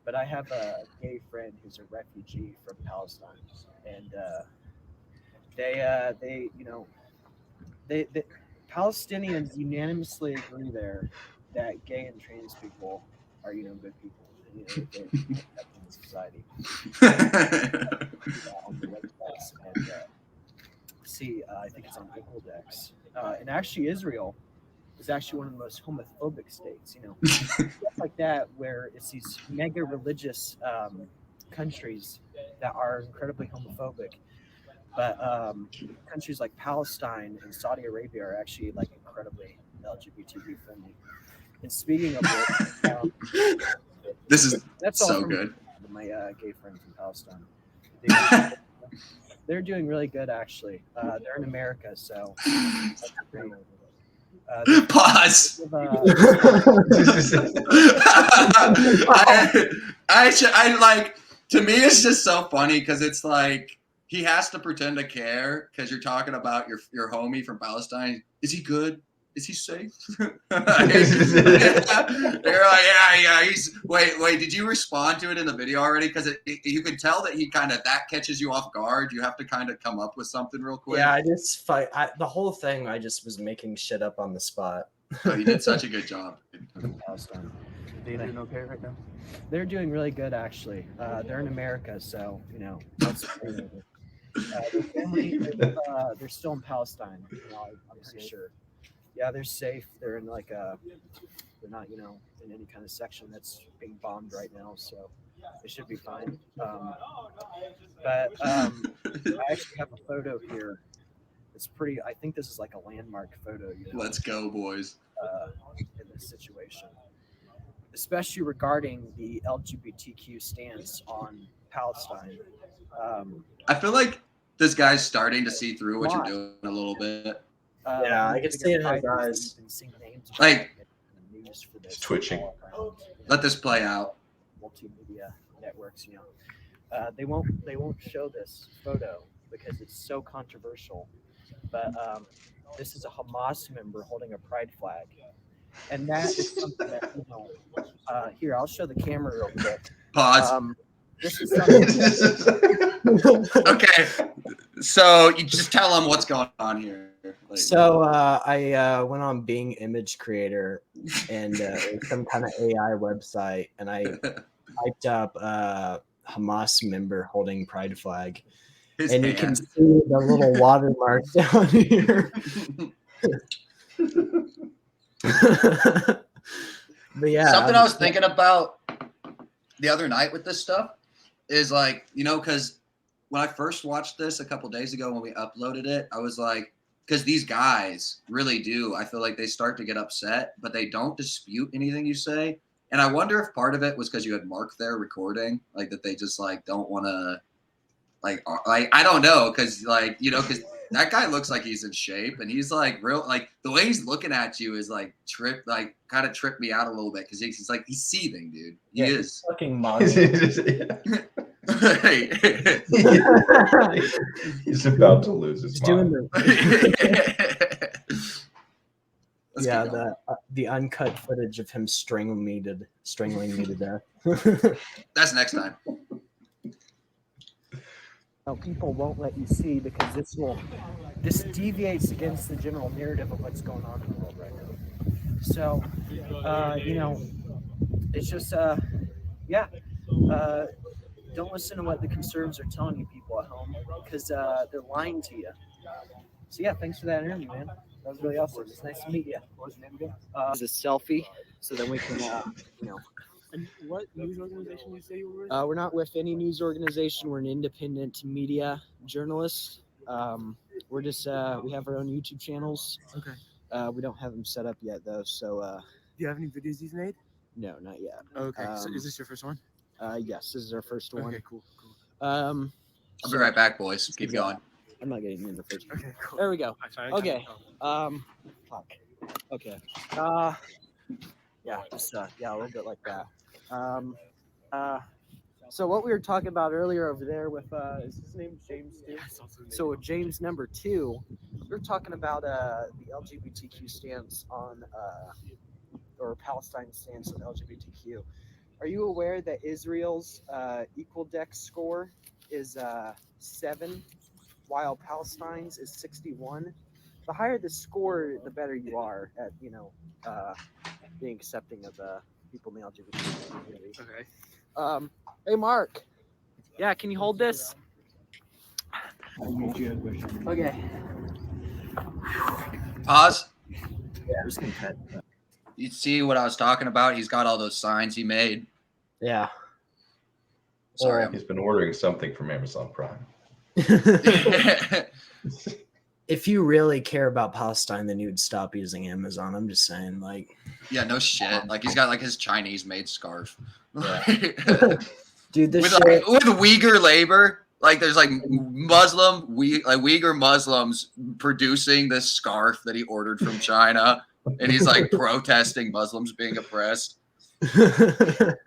S4: but I have a gay friend who's a refugee from Palestine, and they Palestinians unanimously agree there that gay and trans people are good people in society. On the websites and I think it's on Index. And actually, Israel is actually one of the most homophobic states. Stuff like that, where it's these mega religious countries that are incredibly homophobic. But countries like Palestine and Saudi Arabia are actually like incredibly LGBTQ friendly. And speaking of which,
S3: that's so good.
S4: My gay friends in Palestine, they're doing really good actually. They're in America, so.
S3: Pause. I like. To me, it's just so funny because it's like. He has to pretend to care because you're talking about your homie from Palestine. Is he good? Is he safe? They're like, yeah. Wait. Did you respond to it in the video already? Because you can tell that he that catches you off guard. You have to kind of come up with something real quick.
S6: Yeah, the whole thing. I just was making shit up on the spot.
S3: Oh, you did such a good job.
S4: Palestine. They doing okay right now? They're doing really good actually. They're in America, so that's. Their family, they're still in Palestine. I'm pretty sure. Yeah, they're safe. They're in they're not, in any kind of section that's being bombed right now, so they should be fine. But I actually have a photo here It's pretty. I think this is like a landmark photo.
S3: Let's go, boys.
S4: In this situation, especially regarding the LGBTQ stance on Palestine.
S3: I feel like this guy's starting to see through what you're doing a little bit.
S6: Yeah, I can see it in his eyes.
S3: Like,
S5: It's twitching.
S3: let this play out.
S4: Multimedia networks, they won't show this photo because it's so controversial. But this is a Hamas member holding a pride flag, and that is something that here, I'll show the camera real quick.
S3: Pause.
S4: This is something.
S3: Okay, so you just tell them what's going on here. Like,
S6: So I went on Bing Image Creator and it was some kind of AI website, and I typed up Hamas member holding pride flag, and you can see the little watermark down here. But yeah,
S3: something I was thinking about the other night with this stuff is like, because when I first watched this a couple days ago when we uploaded it, I was like, because these guys really do, I feel like they start to get upset, but they don't dispute anything you say. And I wonder if part of it was because you had Mark there recording, like that they just like don't want to, like I don't know, because because that guy looks like he's in shape, and he's like real, like the way he's looking at you is like kind of tripped me out a little bit, because he's like, he's seething, dude. He is
S6: fucking
S5: He's about to lose his mind.
S6: The uncut footage of him strangling me to death.
S3: That's next time.
S4: People won't let you see because this deviates against the general narrative of what's going on in the world right now. So, it's just, don't listen to what the conservatives are telling you people at home, because they're lying to you. So yeah, thanks for that interview, man. That was really awesome. It's nice to meet you. What was your name again? It's a selfie, so then we can,
S9: And what news organization did you say you were with?
S4: We're not with any news organization. We're an independent media journalist. We're just we have our own YouTube channels.
S9: Okay.
S4: We don't have them set up yet though. So
S9: do you have any videos you've made?
S4: No, not yet.
S9: Okay. So is this your first one?
S4: Yes, this is our first one.
S9: Okay, cool.
S3: I'll be right back, boys. Keep going.
S4: I'm not getting in the first one.
S9: Okay, cool.
S4: There we go. Okay. Fuck. Okay. Yeah, just a little bit like that. So what we were talking about earlier over there with is his name James too? So with James number 2, we were talking about the LGBTQ stance on or Palestine stance on LGBTQ. Are you aware that Israel's equal deck score is 7, while Palestine's is 61? The higher the score, the better you are at being accepting of people in the LGBT community.
S9: Okay.
S4: Hey Mark. Yeah, can you hold this? Okay.
S3: Pause.
S6: Yeah, I'm just gonna cut.
S3: You see what I was talking about? He's got all those signs he made.
S6: Yeah.
S3: Sorry.
S5: He's been ordering something from Amazon Prime.
S6: If you really care about Palestine, then you would stop using Amazon. I'm just saying, like.
S3: Yeah, no shit. Like he's got like his Chinese made scarf.
S6: Yeah. Dude, this
S3: with,
S6: shit.
S3: with Uyghur labor, like there's like Uyghur Muslims producing this scarf that he ordered from China, and he's like protesting Muslims being oppressed.
S6: Fuck.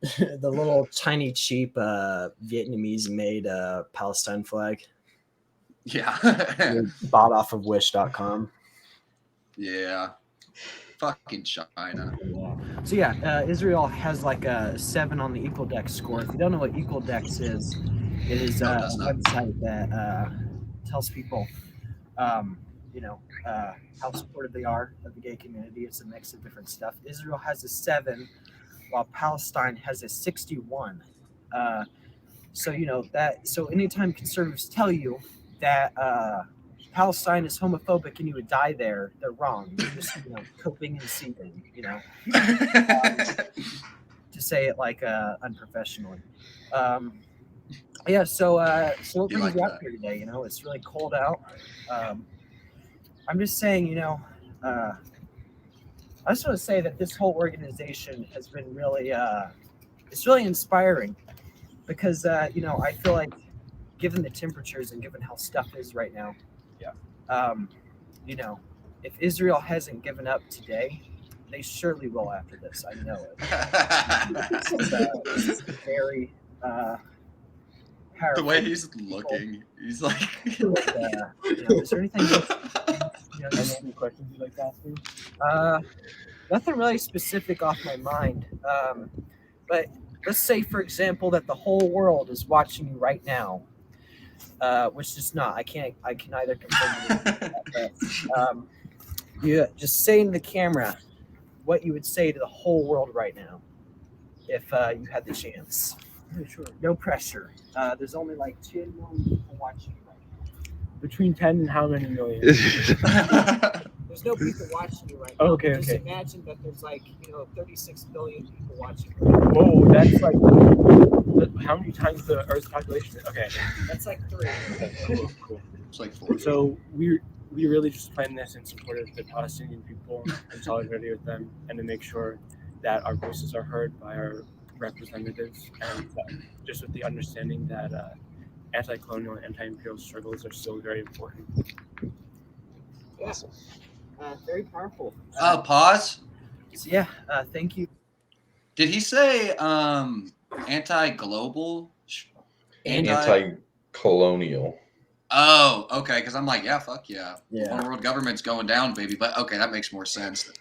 S6: The little tiny cheap Vietnamese made Palestine flag.
S3: Yeah.
S6: Bought off of wish.com.
S3: Yeah. Fucking China.
S4: So yeah, Israel has like a 7 on the Equal Dex score. If you don't know what Equal Dex is, it is a website that tells people, how supportive they are of the gay community. It's a mix of different stuff. Israel has a 7, while Palestine has a 61. So anytime conservatives tell you that Palestine is homophobic and you would die there, they're wrong. They're just, coping and seething, to say it like unprofessionally. Yeah, so what
S3: You
S4: brings
S3: like
S4: you out
S3: that?
S4: here today? You know, it's really cold out. I'm just saying, you know, I just want to say that this whole organization has been really, it's really inspiring because, you know, I feel like given the temperatures and given how stuff is right now, you know, if Israel hasn't given up today, they surely will after this. I know it. This is very powerful.
S3: The way he's looking, he's like.
S4: You know, is there anything else? You know,
S12: Any questions you'd like to ask me?
S4: nothing really specific off my mind. But let's say, for example, that the whole world is watching you right now, which is not. I can either confirm that. But, you just say into the camera what you would say to the whole world right now if you had the chance. Sure. No pressure. There's only like 10 million people watching you right now.
S12: Between 10 and how many million?
S4: There's no people watching you right now.
S12: Okay,
S4: Just
S12: okay.
S4: imagine that there's like, 36 billion people watching you.
S12: Whoa, that's like how many times the Earth's population? Okay.
S4: That's like 3.
S12: Okay, cool.
S3: It's like 4.
S12: So we really just plan this in support of the Palestinian people and solidarity with them, and to make sure that our voices are heard by our representatives, and just with the understanding that anti-colonial and anti-imperial struggles are still very important.
S4: Awesome. Very powerful.
S3: Pause.
S4: So yeah, thank you.
S3: Did he say anti-global?
S5: Anti-colonial.
S3: Oh, okay. Because I'm like, yeah, fuck yeah.
S6: Yeah.
S3: One world government's going down, baby. But okay, that makes more sense.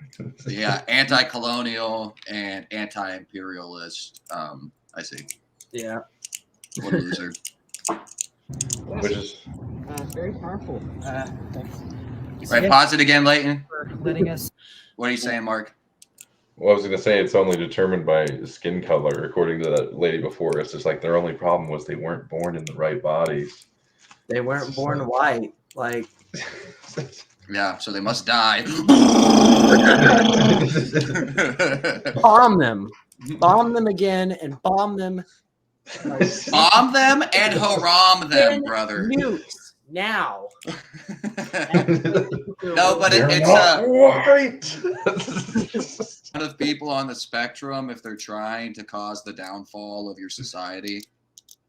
S3: Yeah, anti-colonial and anti-imperialist. I see.
S6: Yeah.
S3: What a loser.
S5: Which is
S4: Very powerful. Thanks.
S3: Right, pause it again, Layton.
S4: For letting us.
S3: What are you saying, Mark?
S5: Well, I was going to say it's only determined by skin color, according to that lady before us. It's like their only problem was they weren't born in the right bodies.
S6: They weren't born white. Like,
S3: Yeah, so they must die.
S6: bomb them again, and bomb them.
S3: Bomb them and haram them, brother.
S6: Nukes now.
S3: No, but it's one of people on the spectrum if they're trying to cause the downfall of your society.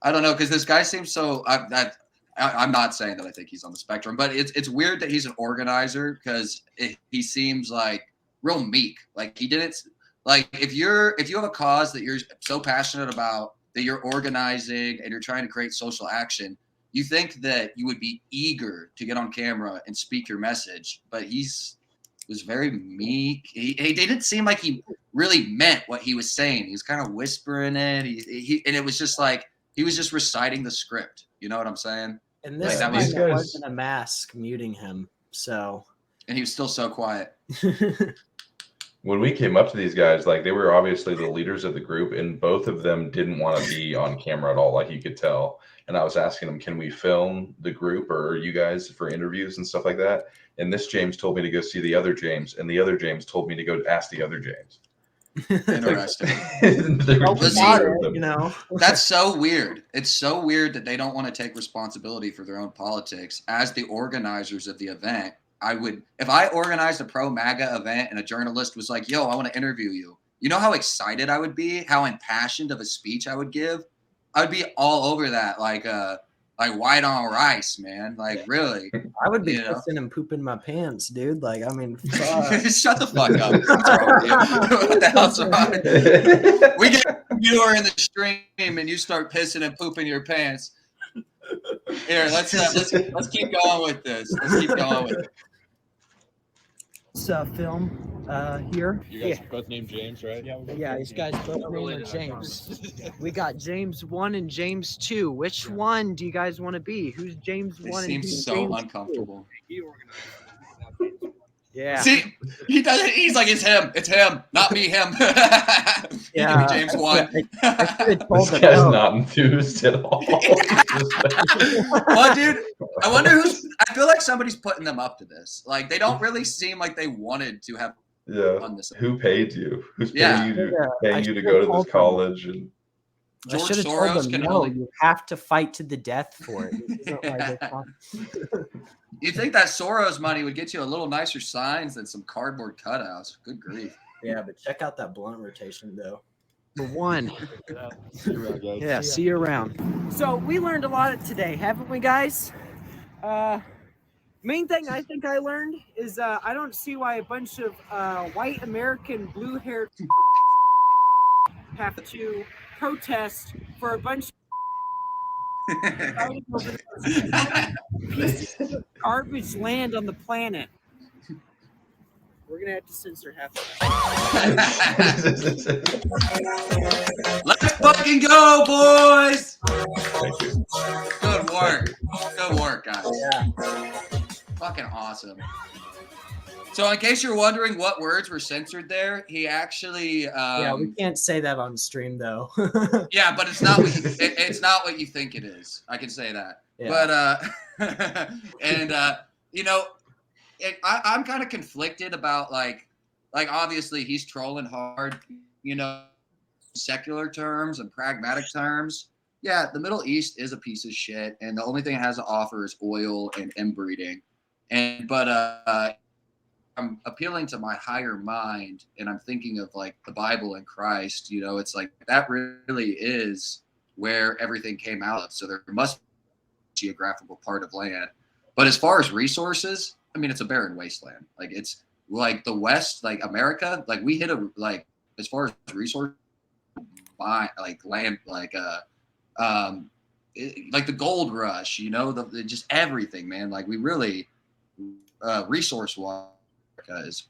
S3: I don't know, because this guy seems so I'm not saying that I think he's on the spectrum, but it's weird that he's an organizer because he seems like real meek. Like he didn't like if you have a cause that you're so passionate about that you're organizing and you're trying to create social action, you think that you would be eager to get on camera and speak your message, but was very meek. He didn't seem like he really meant what he was saying. He was kind of whispering it. And it was just like he was just reciting the script. You know what I'm saying?
S6: And this
S3: Like,
S6: wasn't a mask muting him. So.
S3: And he was still so quiet.
S5: When we came up to these guys, like they were obviously the leaders of the group, and both of them didn't want to be on camera at all, like you could tell. And I was asking them, can we film the group or you guys for interviews and stuff like that? And this James told me to go see the other James, and the other James told me to go ask the other James.
S3: Interesting.
S6: You know,
S3: that's so weird. It's so weird that they don't want to take responsibility for their own politics. As the organizers of the event, if I organized a pro-MAGA event and a journalist was like, yo, I want to interview you. You know how excited I would be, how impassioned of a speech I would give? I would be all over that, like white on rice, man. Like, really.
S6: I would be pissing and pooping my pants, dude. Like, I mean,
S3: shut the fuck up. What's wrong with you? What the hell's wrong? We get a viewer in the stream and you start pissing and pooping your pants. Here, let's keep going with this. Let's keep going with it.
S4: Film here.
S13: You guys both named James, right?
S4: Yeah, these guys both named James. We got James 1 and James 2. Which one do you guys want to be? Who's James 1 and who's
S3: so
S4: James
S3: uncomfortable.
S4: 2? Yeah.
S3: See, he does it. He's like, it's him, not me, him.
S4: Yeah.
S3: James 1.
S5: This guy's not enthused at all.
S3: Well, dude, I wonder I feel like somebody's putting them up to this. Like, they don't really seem like they wanted to have
S5: done this. Who paid you? Who's paying you to go to this college? And
S6: I
S3: George
S6: should have
S3: Soros
S6: told them,
S3: can
S6: no,
S3: only.
S6: you have to fight to the death for it. This isn't like a
S3: You think that Soros money would get you a little nicer signs than some cardboard cutouts? Good grief.
S6: Yeah, but check out that blunt rotation, though.
S4: For one. Yeah, see you around. So we learned a lot today, haven't we, guys? Main thing I think I learned is I don't see why a bunch of white American blue-haired have to protest for a bunch of pieces of garbage land on the planet. We're gonna have to censor half of
S3: that. Let's fucking go, boys!
S5: Thank you.
S3: Good work. Good work, guys.
S6: Yeah.
S3: Fucking awesome. So, in case you're wondering what words were censored there, he actually.
S6: Yeah, we can't say that on stream though.
S3: Yeah, but it's not what it's not what you think it is. I can say that. Yeah. But and you know, I'm kind of conflicted about like obviously he's trolling hard, you know, secular terms and pragmatic terms. Yeah, the Middle East is a piece of shit, and the only thing it has to offer is oil and inbreeding. But I'm appealing to my higher mind, and I'm thinking of like the Bible and Christ. You know, it's like that really is where everything came out of. So there must be a geographical part of land. But as far as resources, I mean, it's a barren wasteland. Like it's like the West, like America, like we hit a like as far as resource, like land, like like the gold rush. You know, just everything, man. Like we really resource-wise is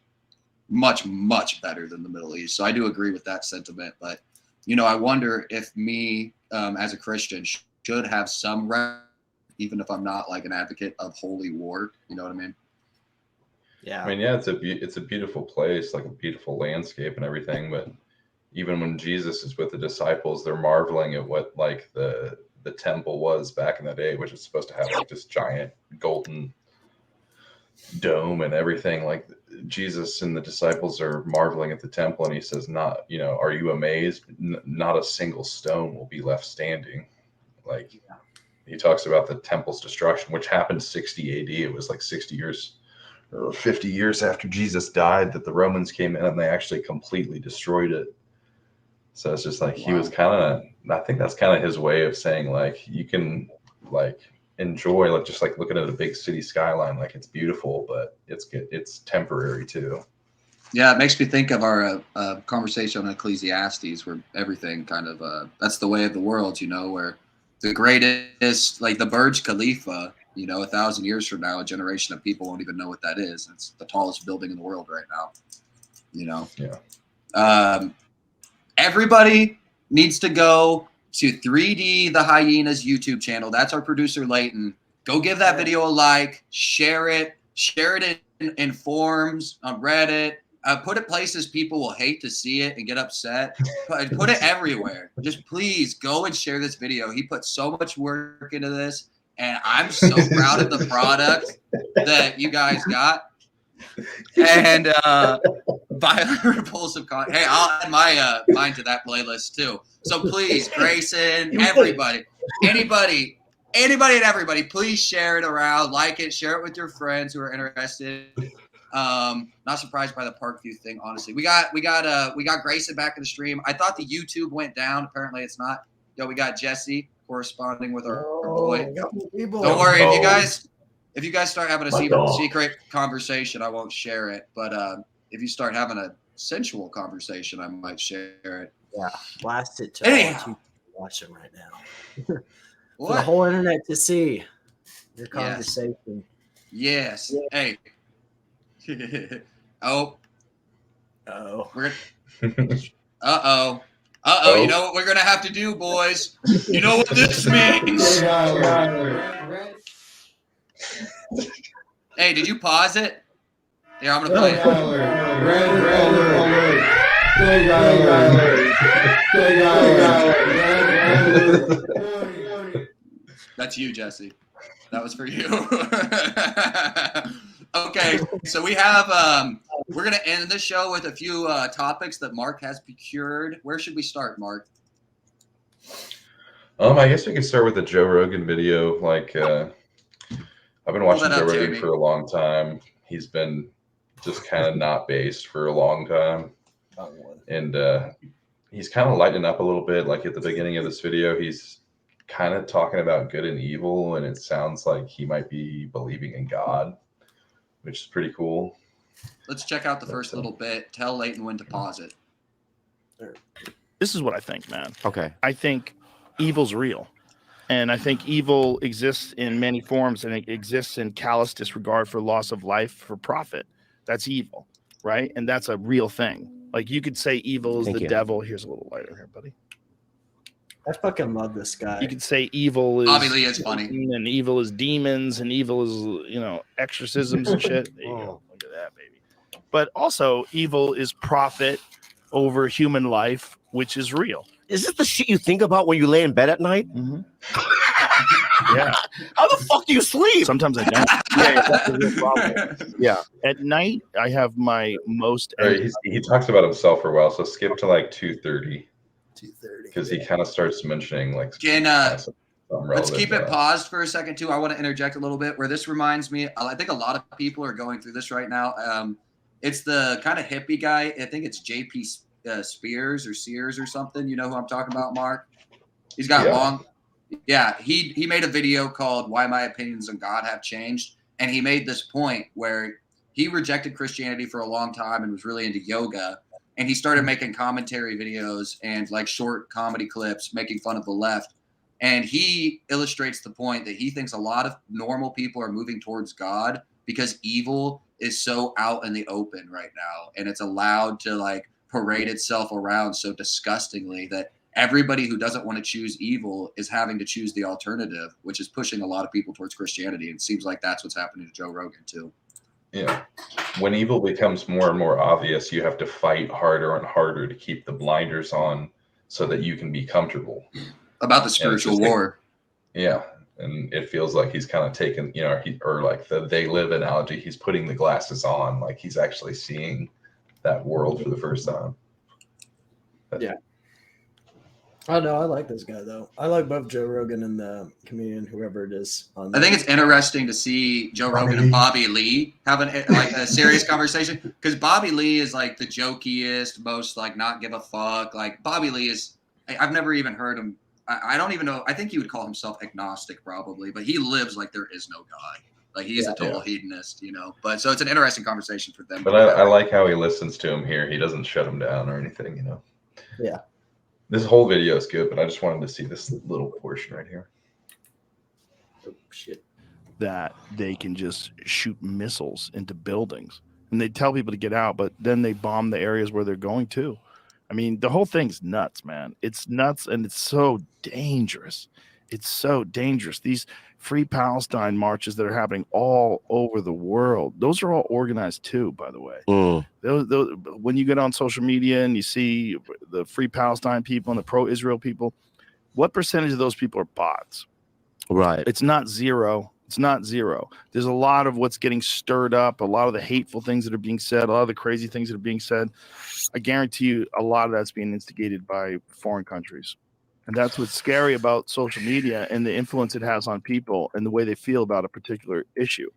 S3: much better than the Middle East. So I do agree with that sentiment. But you know, I wonder if me as a Christian should have some right, even if I'm not like an advocate of holy war. You know what I mean?
S6: Yeah.
S5: I mean, yeah, it's a beautiful place, like a beautiful landscape and everything. But even when Jesus is with the disciples, they're marveling at what like the temple was back in the day, which is supposed to have like this giant golden dome and everything. Like Jesus and the disciples are marveling at the temple, and he says, "Not, you know, are you amazed? Not a single stone will be left standing." Like he talks about the temple's destruction, which happened 60 AD. It was like 60 years or 50 years after Jesus died that the Romans came in and they actually completely destroyed it. So it's just like he was kind of, I think that's kind of his way of saying like you can like enjoy like just like looking at a big city skyline, like it's beautiful, but it's temporary too.
S3: Yeah, it makes me think of our conversation on Ecclesiastes, where everything kind of that's the way of the world, you know, where the greatest, like the Burj Khalifa, you know, 1,000 years from now, a generation of people won't even know what that is. It's the tallest building in the world right now, you know.
S5: Yeah.
S3: Everybody needs to go to 3D The Hyena's YouTube channel. That's our producer, Layton. Go give that video a like, share it in forums, on Reddit. Put it places people will hate to see it and get upset. Put it everywhere. Just please go and share this video. He put so much work into this, and I'm so proud of the product that you guys got. And violent repulsive content. Hey, I'll add my mine to that playlist too. So please, Grayson, everybody, anybody and everybody, please share it around, like it, share it with your friends who are interested. Not surprised by the Parkview thing, honestly. We got Grayson back in the stream. I thought the YouTube went down. Apparently it's not. Yo, we got Jesse corresponding with our boy. Don't worry, if you guys start having a secret conversation, I won't share it. But if you start having a sensual conversation, I might share it.
S6: Yeah, blast it to all you watching right now. For the whole internet to see your conversation.
S3: Yes. Hey. Oh.
S6: Uh-oh.
S3: Uh-oh. You know what we're going to have to do, boys? You know what this means? Hey, did you pause it? Here, I'm going to play it. That's you, Jesse. That was for you. Okay, so we have we're gonna end the show with a few topics that Mark has procured. Where should we start, Mark?
S5: I guess we could start with the Joe Rogan video. Like, I've been watching Joe Rogan for a long time. He's been just kind of not based for a long time. And he's kind of lightening up a little bit. Like at the beginning of this video, he's kind of talking about good and evil, and it sounds like he might be believing in God, which is pretty cool.
S3: Let's check out the first little bit. Tell Layton when to pause it.
S13: This is what I think, man.
S14: Okay.
S13: I think evil's real. And I think evil exists in many forms, and it exists in callous disregard for loss of life for profit. That's evil, right? And that's a real thing. Like you could say evil is the devil. Here's a little lighter here, buddy.
S6: I fucking love this guy.
S13: You could say evil is
S3: Bobby Lee is funny,
S13: and evil is demons, and evil is exorcisms and shit. There you go. Look at that, baby. But also, evil is profit over human life, which is real.
S14: Is this the shit you think about when you lay in bed at night?
S13: Mm-hmm. Yeah.
S14: How the fuck do you sleep?
S13: Sometimes I don't. Yeah, that's a real problem. Yeah. At night, I have my most.
S5: Right, he talks about himself for a while, so skip to like 2:30. 2:30. Because he kind of starts mentioning like.
S3: Let's keep it paused for a second too. I want to interject a little bit where this reminds me. I think a lot of people are going through this right now. It's the kind of hippie guy. I think it's JP Spears or Sears or something. You know who I'm talking about, Mark? He's got long. Yeah, he made a video called "Why My Opinions on God Have Changed," and he made this point where he rejected Christianity for a long time and was really into yoga, and he started making commentary videos and like short comedy clips making fun of the left. And he illustrates the point that he thinks a lot of normal people are moving towards God because evil is so out in the open right now, and it's allowed to like parade itself around so disgustingly that everybody who doesn't want to choose evil is having to choose the alternative, which is pushing a lot of people towards Christianity. And it seems like that's what's happening to Joe Rogan too.
S5: Yeah. When evil becomes more and more obvious, you have to fight harder and harder to keep the blinders on so that you can be comfortable.
S3: About the spiritual war.
S5: Yeah. And it feels like he's kind of taken, or like the They Live analogy, he's putting the glasses on, like he's actually seeing that world for the first time.
S6: Yeah. Oh no, I like this guy though. I like both Joe Rogan and the comedian, whoever it is.
S3: I think it's interesting to see Joe Rogan and Bobby Lee having like a serious conversation, because Bobby Lee is like the jokiest, most like not give a fuck. Like Bobby Lee is, I've never even heard him. I don't even know. I think he would call himself agnostic probably, but he lives like there is no God. Like he is a total hedonist, But so it's an interesting conversation for them.
S5: But I like how he listens to him here. He doesn't shut him down or anything,
S6: Yeah.
S5: This whole video is good, but I just wanted to see this little portion right here.
S6: Oh, shit.
S13: That they can just shoot missiles into buildings, and they tell people to get out, but then they bomb the areas where they're going to. I mean, the whole thing's nuts, man. It's nuts, and it's so dangerous. It's so dangerous. These Free Palestine marches that are happening all over the world, those are all organized too, by the way. Those, when you get on social media and you see the Free Palestine people and the pro-Israel people, what percentage of those people are bots?
S14: Right.
S13: It's not zero. It's not zero. There's a lot of what's getting stirred up, a lot of the hateful things that are being said, a lot of the crazy things that are being said. I guarantee you a lot of that's being instigated by foreign countries. And that's what's scary about social media and the influence it has on people and the way they feel about a particular issue.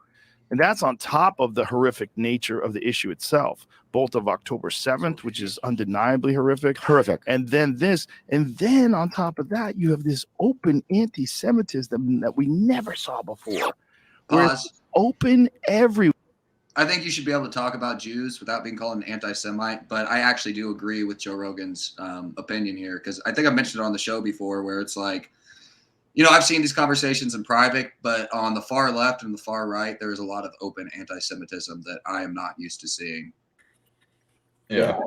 S13: And that's on top of the horrific nature of the issue itself, both of October 7th, which is undeniably horrific. And then this, and then on top of that, you have this open anti-Semitism that we never saw before. Where it's open everywhere.
S3: I think you should be able to talk about Jews without being called an anti-Semite, but I actually do agree with Joe Rogan's opinion here, because I think I've mentioned it on the show before, where it's like, I've seen these conversations in private, but on the far left and the far right, there is a lot of open anti-Semitism that I am not used to seeing.
S5: Yeah.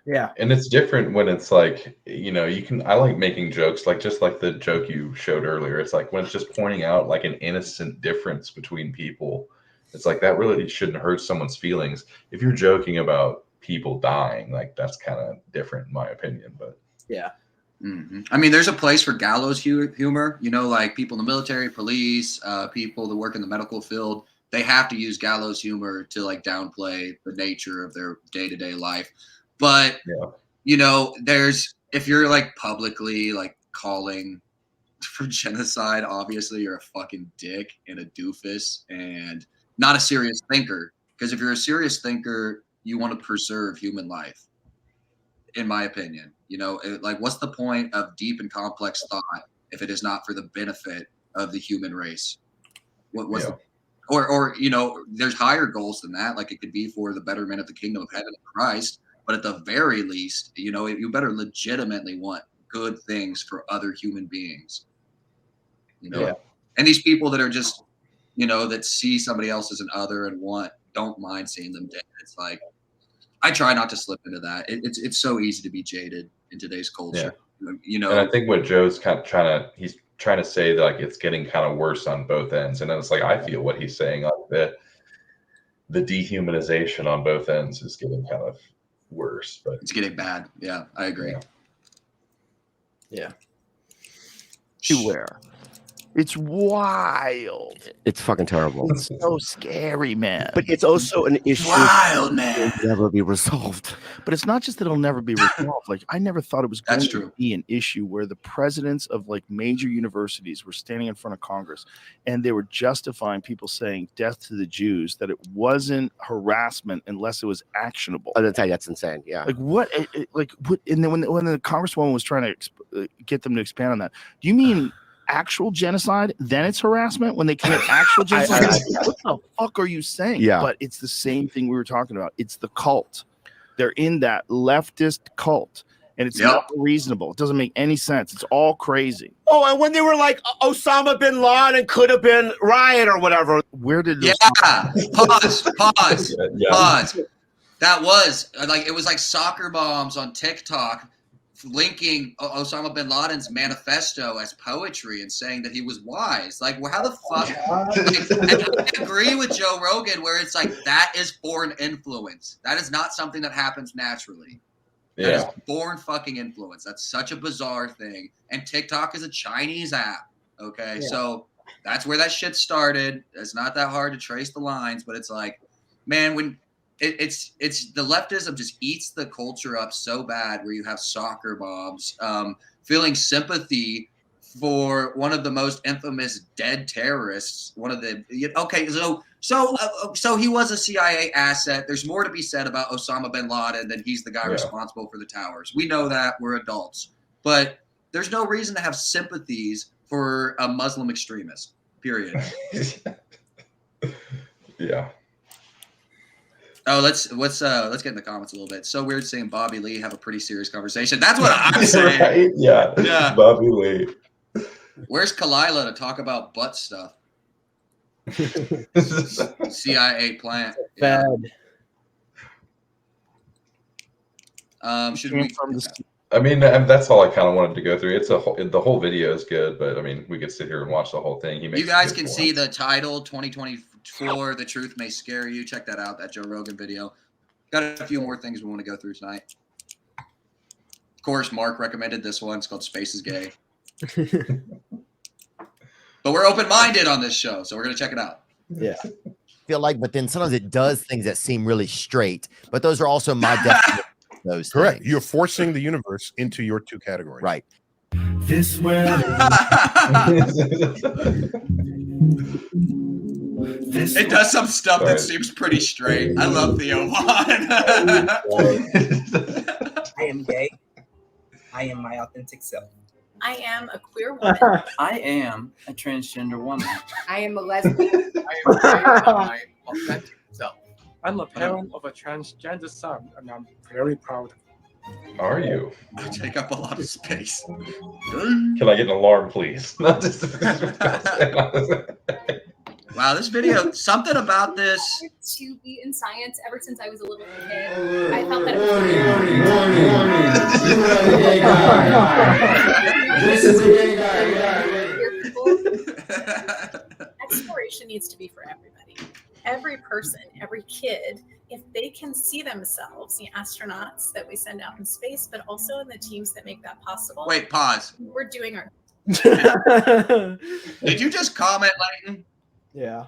S6: Yeah.
S5: And it's different when it's like, I like making jokes, like just like the joke you showed earlier. It's like when it's just pointing out like an innocent difference between people. It's like that really shouldn't hurt someone's feelings. If you're joking about people dying, like that's kind of different in my opinion. But
S6: yeah.
S3: Mm-hmm. I mean, there's a place for gallows humor, like people in the military, police, people that work in the medical field. They have to use gallows humor to like downplay the nature of their day-to-day life. But, if you're like publicly like calling for genocide, obviously you're a fucking dick and a doofus and not a serious thinker. Because if you're a serious thinker, you want to preserve human life, in my opinion. You know, like, what's the point of deep and complex thought if it is not for the benefit of the human race? What's the, or you know, there's higher goals than that. Like, it could be for the betterment of the kingdom of heaven in Christ. But at the very least, you know, you better legitimately want good things for other human beings. You know, and these people that are just, you know, that see somebody else as an other and don't mind seeing them dead. It's like, I try not to slip into that. It's so easy to be jaded in today's culture. You know,
S5: and I think what Joe's kind of he's trying to say that, like, it's getting kind of worse on both ends. And then it's like, I feel what he's saying, like the dehumanization on both ends is getting kind of worse, but
S3: it's getting bad. Yeah, I agree.
S6: Yeah.
S13: Everywhere. It's wild.
S14: It's fucking terrible.
S13: It's so scary, man.
S14: But it's also an issue
S2: Wild, man.
S14: that will never be resolved.
S13: But it's not just that it'll never be resolved. Like, I never thought it was going to be an issue where the presidents of like major universities were standing in front of Congress and they were justifying people saying death to the Jews, that it wasn't harassment unless it was actionable.
S14: I tell you, that's insane. Yeah.
S13: Like what? And then when the Congresswoman was trying to get them to expand on that, do you mean actual genocide? Then it's harassment when they commit actual genocide. What the fuck are you saying?
S14: Yeah.
S13: But it's the same thing we were talking about. It's the cult. They're in that leftist cult, and it's not reasonable. It doesn't make any sense. It's all crazy.
S14: Oh, and when they were like, Osama bin Laden could have been Ryan or whatever.
S13: Where did
S3: Pause. That was like, it was like soccer moms on TikTok linking Osama bin Laden's manifesto as poetry and saying that he was wise. Like, well, how the fuck? I agree with Joe Rogan where it's like, that is foreign influence. That is not something that happens naturally. That is foreign fucking influence. That's such a bizarre thing. And TikTok is a Chinese app. Okay, so that's where that shit started. It's not that hard to trace the lines, but it's like, man, when it's the leftism just eats the culture up so bad, where you have soccer moms feeling sympathy for one of the most infamous dead terrorists. One of the so he was a CIA asset. There's more to be said about Osama bin Laden than he's the guy responsible for the towers. We know that, we're adults, but there's no reason to have sympathies for a Muslim extremist. Period.
S5: Yeah.
S3: Oh, let's get in the comments a little bit. So weird seeing Bobby Lee have a pretty serious conversation. That's what I'm saying.
S5: Right? Yeah. Bobby Lee.
S3: Where's Kalila to talk about butt stuff? CIA plant.
S6: Bad.
S3: Should we?
S5: I mean, that's all I kind of wanted to go through. The whole video is good, but I mean, we could sit here and watch the whole thing.
S3: You guys can see the title 2024, The Truth May Scare You. Check that out, that Joe Rogan video. Got a few more things we want to go through tonight. Of course, Mark recommended this one. It's called Space is Gay. But we're open-minded on this show, so we're going to check it out.
S6: Yeah.
S15: Feel like, but then sometimes it does things that seem really straight, but those are also my definition. Those
S16: correct.
S15: things.
S16: You're forcing the universe into your two categories.
S15: Right.
S2: This way.
S3: It does some stuff that seems pretty straight. I love Theo Vaughn.
S17: I am gay. I am my authentic self.
S18: I am a queer woman.
S17: I am a transgender woman.
S18: I am a lesbian.
S17: I am my authentic self.
S12: I'm a parent of a transgender son, and I'm very proud.
S5: Are you?
S3: I take up a lot of space.
S5: Can I get an alarm, please?
S3: Wow, this video, something about this.
S18: To be in science ever since I was a little kid. I felt that
S8: This is a gay guy.
S18: Exploration needs to be for everybody. Every person, every kid, if they can see themselves, the astronauts that we send out in space, but also in the teams that make that possible.
S3: Wait, pause.
S18: We're doing our.
S3: Did you just comment, Layton?
S6: Yeah.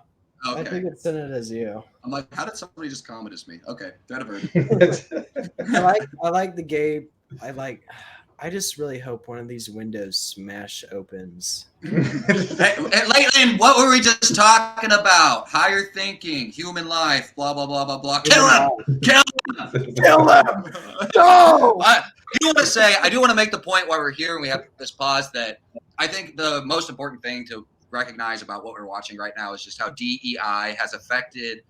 S3: Okay.
S6: I think it's in it as you.
S3: I'm like, how did somebody just comment as me? Okay, threat averted.
S6: I like the gay. I like. I just really hope one of these windows smash opens.
S3: Layton, what were we just talking about? Higher thinking, human life, blah blah blah blah blah. Kill him! Kill him!
S6: Kill them! No!
S3: I do want to make the point while we're here and we have this pause that I think the most important thing to recognize about what we're watching right now is just how DEI has infected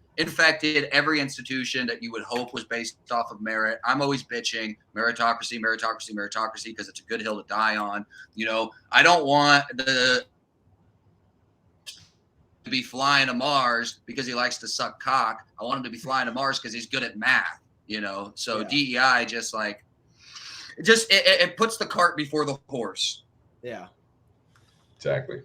S3: every institution that you would hope was based off of merit. I'm always bitching meritocracy because it's a good hill to die on. You know, I don't want to be flying to Mars because he likes to suck cock. I want him to be flying to Mars because he's good at math, you know? So DEI just like, it puts the cart before the horse.
S6: Yeah.
S5: Exactly.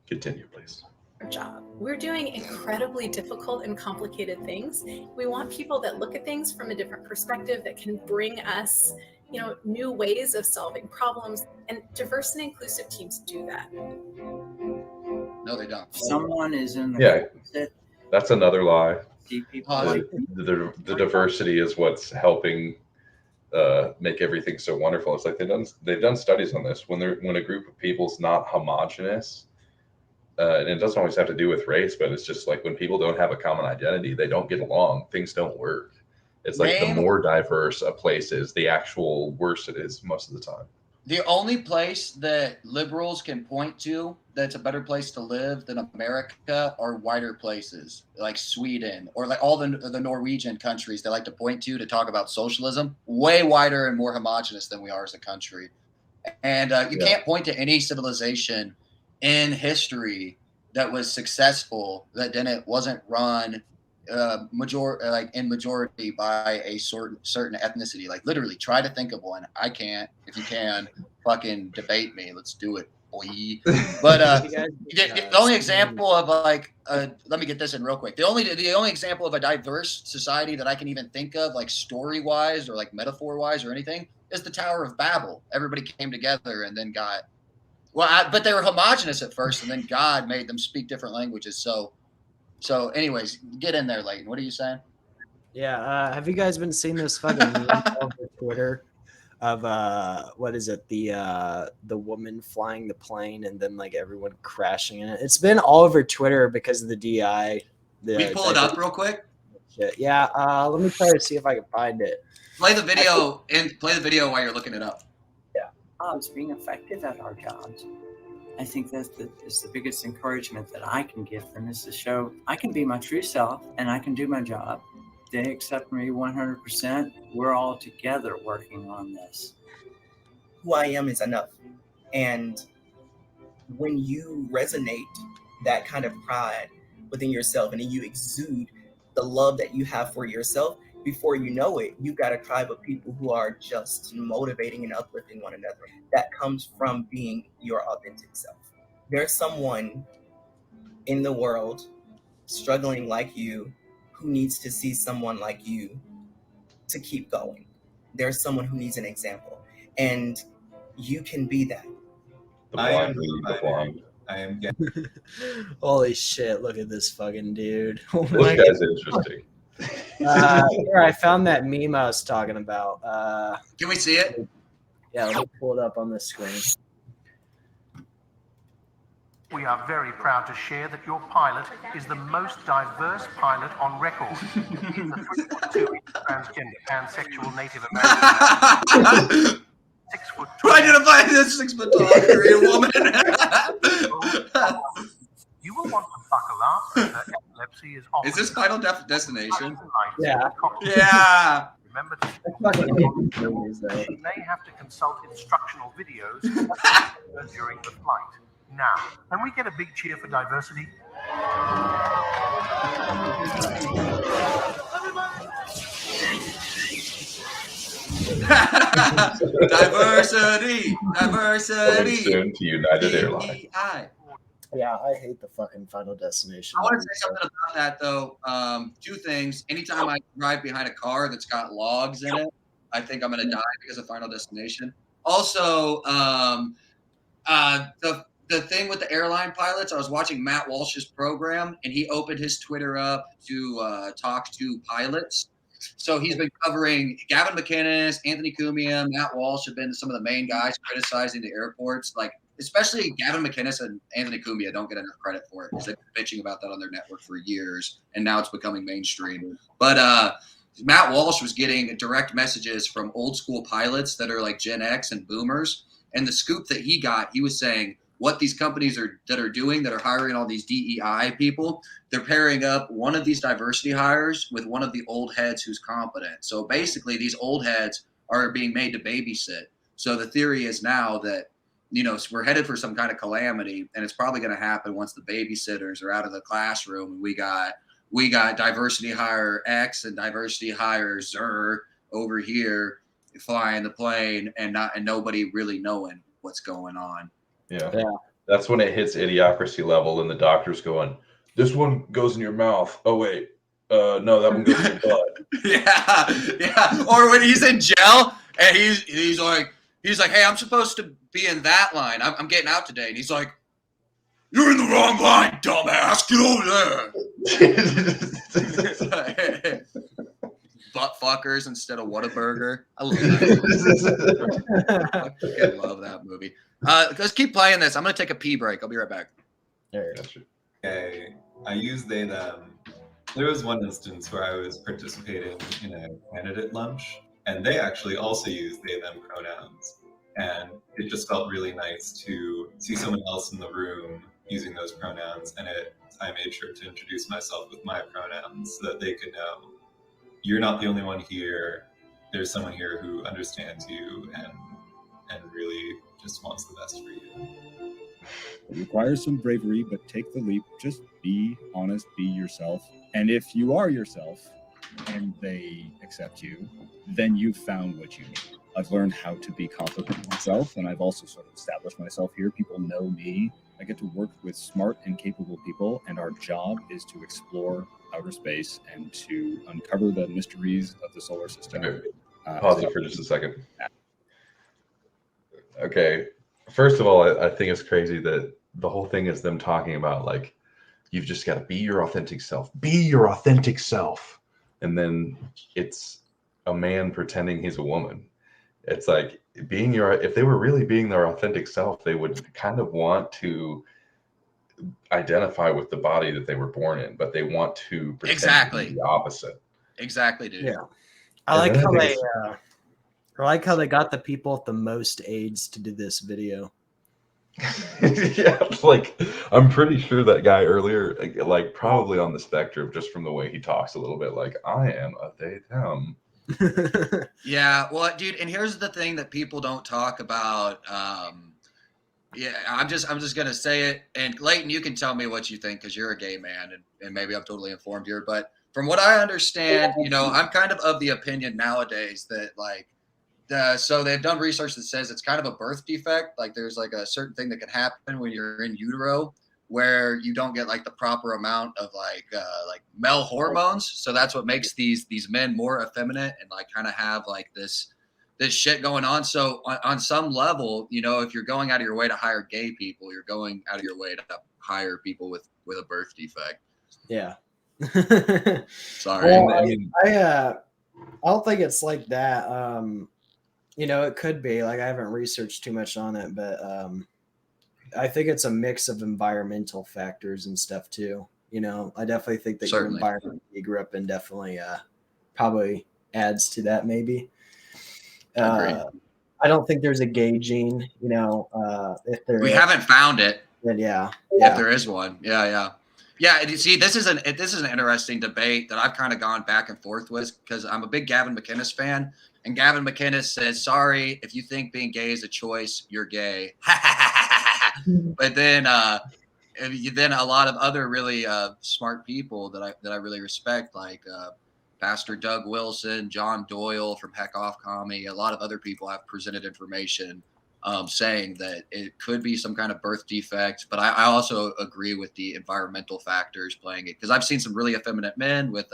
S5: Continue, please.
S18: Job. We're doing incredibly difficult and complicated things. We want people that look at things from a different perspective, that can bring us, you know, new ways of solving problems. And diverse and inclusive teams do that.
S3: No, they don't.
S19: Someone is in the
S5: that's another lie.
S19: people
S5: The diversity is what's helping make everything so wonderful. It's like they've done studies on this. When a group of people's not homogenous, and it doesn't always have to do with race, but it's just like when people don't have a common identity, they don't get along, things don't work. It's like the more diverse a place is, the actual worse it is most of the time.
S3: The only place that liberals can point to that's a better place to live than America are whiter places like Sweden or like all the Norwegian countries they like to point to talk about socialism. Way wider and more homogenous than we are as a country. And you can't point to any civilization in history that was successful that wasn't run in majority by a certain ethnicity. Like literally try to think of one. I can't. If you can, fucking debate me. Let's do it, boy. But the only example of let me get this in real quick. The only example of a diverse society that I can even think of, like story wise or like metaphor wise or anything, is the Tower of Babel. Everybody came together and then got but they were homogenous at first, and then God made them speak different languages. So anyways, get in there, Layton. What are you saying?
S6: Yeah, have you guys been seeing this fucking meme on Twitter of what is it, the woman flying the plane and then like everyone crashing in it? It's been all over Twitter because of the DI.
S3: We pull it up real quick.
S6: Shit. Yeah, let me try to see if I can find it.
S3: Play the video while you're looking it up.
S19: jobs, being effective at our jobs. I think that's the biggest encouragement that I can give them, is to show I can be my true self and I can do my job. They accept me 100%. We're all together working on this.
S17: Who I am is enough. And when you resonate that kind of pride within yourself and then you exude the love that you have for yourself, before you know it, you've got a tribe of people who are just motivating and uplifting one another. That comes from being your authentic self. There's someone in the world struggling like you who needs to see someone like you to keep going. There's someone who needs an example, and you can be that.
S5: I am
S6: Holy shit, look at this fucking dude.
S5: This guy's interesting.
S6: Here, I found that meme I was talking about.
S3: Can we see it?
S6: Yeah, let me pull it up on the screen.
S20: We are very proud to share that your pilot is the most diverse pilot on record. He's a 3'2" transgender pansexual Native American. 6 foot.
S3: Who identified as 6 foot tall Korean woman?
S20: You will want to buckle up. Epilepsy is often.
S3: Is this Final Destination?
S6: Yeah.
S20: Yeah. Remember to.
S6: You
S20: may have to consult instructional videos during the flight. Now, can we get a big cheer for diversity?
S3: Diversity.
S5: Coming soon to United Airlines.
S6: Yeah, I hate the fucking Final Destination.
S3: I want to say something about that, though. 2 things. Anytime I drive behind a car that's got logs in it, I think I'm going to die because of Final Destination. Also, the thing with the airline pilots, I was watching Matt Walsh's program, and he opened his Twitter up to talk to pilots. So he's been covering Gavin McInnes, Anthony Cumia, Matt Walsh have been some of the main guys criticizing the airports. Like, especially Gavin McInnes and Anthony Cumia don't get enough credit for it because they've been bitching about that on their network for years, and now it's becoming mainstream. But Matt Walsh was getting direct messages from old school pilots that are like Gen X and boomers. And the scoop that he got, he was saying what these companies are doing that are hiring all these DEI people, they're pairing up one of these diversity hires with one of the old heads who's competent. So basically these old heads are being made to babysit. So the theory is now that, you know, we're headed for some kind of calamity, and it's probably going to happen once the babysitters are out of the classroom. We got diversity hire X and diversity hire Zer over here flying the plane and nobody really knowing what's going on.
S5: Yeah. That's when it hits idiocracy level and the doctor's going, this one goes in your mouth. Oh, wait. No, that one goes in your butt.
S3: Yeah. Or when he's in jail and he's like, hey, I'm supposed to be in that line. I'm getting out today. And he's like, you're in the wrong line, dumbass. Get over there. Butt fuckers instead of Whataburger. I love that movie. I fucking love that movie. Let's keep playing this. I'm going to take a pee break. I'll be right back.
S21: Okay. I use they, them. There was one instance where I was participating in a candidate lunch, and they actually also used they, them pronouns. And it just felt really nice to see someone else in the room using those pronouns, and I made sure to introduce myself with my pronouns so that they could know you're not the only one here. There's someone here who understands you and really just wants the best for you.
S22: It requires some bravery, but take the leap. Just be honest, be yourself. And if you are yourself and they accept you, then you've found what you need. I've learned how to be confident in myself, and I've also sort of established myself here. People know me. I get to work with smart and capable people, and our job is to explore outer space and to uncover the mysteries of the solar system.
S5: Okay. Pause it for just a second. Okay. First of all, I think it's crazy that the whole thing is them talking about, like, you've just got to be your authentic self. Be your authentic self. And then it's a man pretending he's a woman. It's like if they were really being their authentic self, they would kind of want to identify with the body that they were born in, but they want to pretend to be the opposite.
S3: Exactly, dude.
S6: Yeah. I like how they got the people with the most AIDS to do this video.
S5: Yeah, like I'm pretty sure that guy earlier, like probably on the spectrum, just from the way he talks a little bit, like I am a they them.
S3: Yeah, well, dude, and here's the thing that people don't talk about. Yeah, I'm just gonna say it, and Layton, you can tell me what you think because you're a gay man, and maybe I'm totally informed here, but from what I understand, you know, I'm kind of the opinion nowadays that like, so they've done research that says it's kind of a birth defect. Like there's like a certain thing that can happen when you're in utero where you don't get like the proper amount of like male hormones. So that's what makes these men more effeminate and like kind of have like this shit going on. So on some level, you know, if you're going out of your way to hire gay people, you're going out of your way to hire people with a birth defect.
S6: Yeah.
S3: Sorry.
S6: Well, I don't think it's like that. You know, it could be. Like I haven't researched too much on it, but I think it's a mix of environmental factors and stuff too. You know, I definitely think that your environment you grew up in definitely probably adds to that maybe. I don't think there's a gay gene, you know, if there
S3: we haven't found it.
S6: Then
S3: If there is one. Yeah. And you see, this is an interesting debate that I've kind of gone back and forth with because I'm a big Gavin McInnes fan. And Gavin McInnes says, sorry, if you think being gay is a choice, you're gay. But then a lot of other really smart people that I really respect, like Pastor Doug Wilson, John Doyle from Heck Off Commie, a lot of other people have presented information saying that it could be some kind of birth defect. But I also agree with the environmental factors playing it because I've seen some really effeminate men with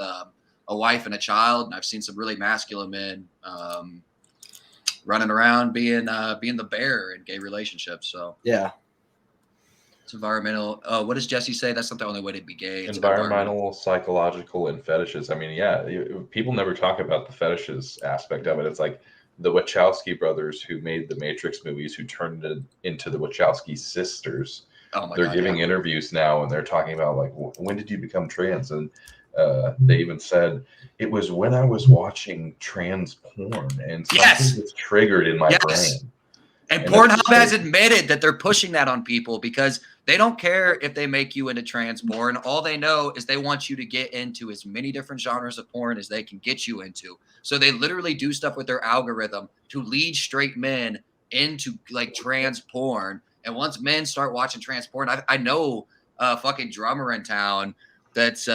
S3: a wife and a child, and I've seen some really masculine men running around being the bear in gay relationships. So
S6: yeah.
S3: It's environmental. What does Jesse say? That's not the only way to be gay. It's
S5: Environmental, psychological, and fetishes. I mean, yeah, people never talk about the fetishes aspect of it. It's like the Wachowski brothers who made the Matrix movies, who turned it into the Wachowski sisters.
S3: Oh my
S5: They're
S3: God,
S5: giving
S3: yeah.
S5: interviews now, and they're talking about like, when did you become trans? And they even said it was when I was watching trans porn, and something was triggered in my brain.
S3: And
S5: And
S3: Pornhub
S5: that's
S3: has
S5: like-
S3: admitted that they're pushing that on people because they don't care if they make you into trans porn. All they know is they want you to get into as many different genres of porn as they can get you into. So they literally do stuff with their algorithm to lead straight men into like trans porn. And once men start watching trans porn, I know a fucking drummer in town that's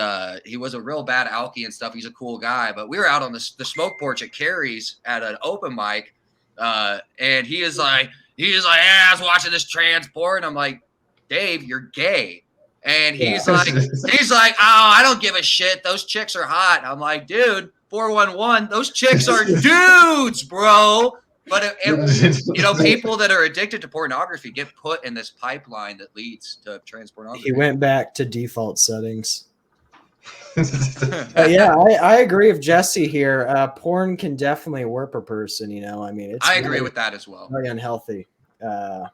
S3: he was a real bad alkie and stuff. He's a cool guy, but we were out on the smoke porch at Carrie's at an open mic. And he is like, yeah, I was watching this trans porn. I'm like, Dave, you're gay. And he's like, oh, I don't give a shit. Those chicks are hot. I'm like, dude, 411, those chicks are dudes, bro. But people that are addicted to pornography get put in this pipeline that leads to trans pornography.
S6: He went back to default settings. Yeah, I agree with Jesse here. Porn can definitely warp a person. I mean, it's
S3: I agree with that as well.
S6: Very unhealthy. Yeah,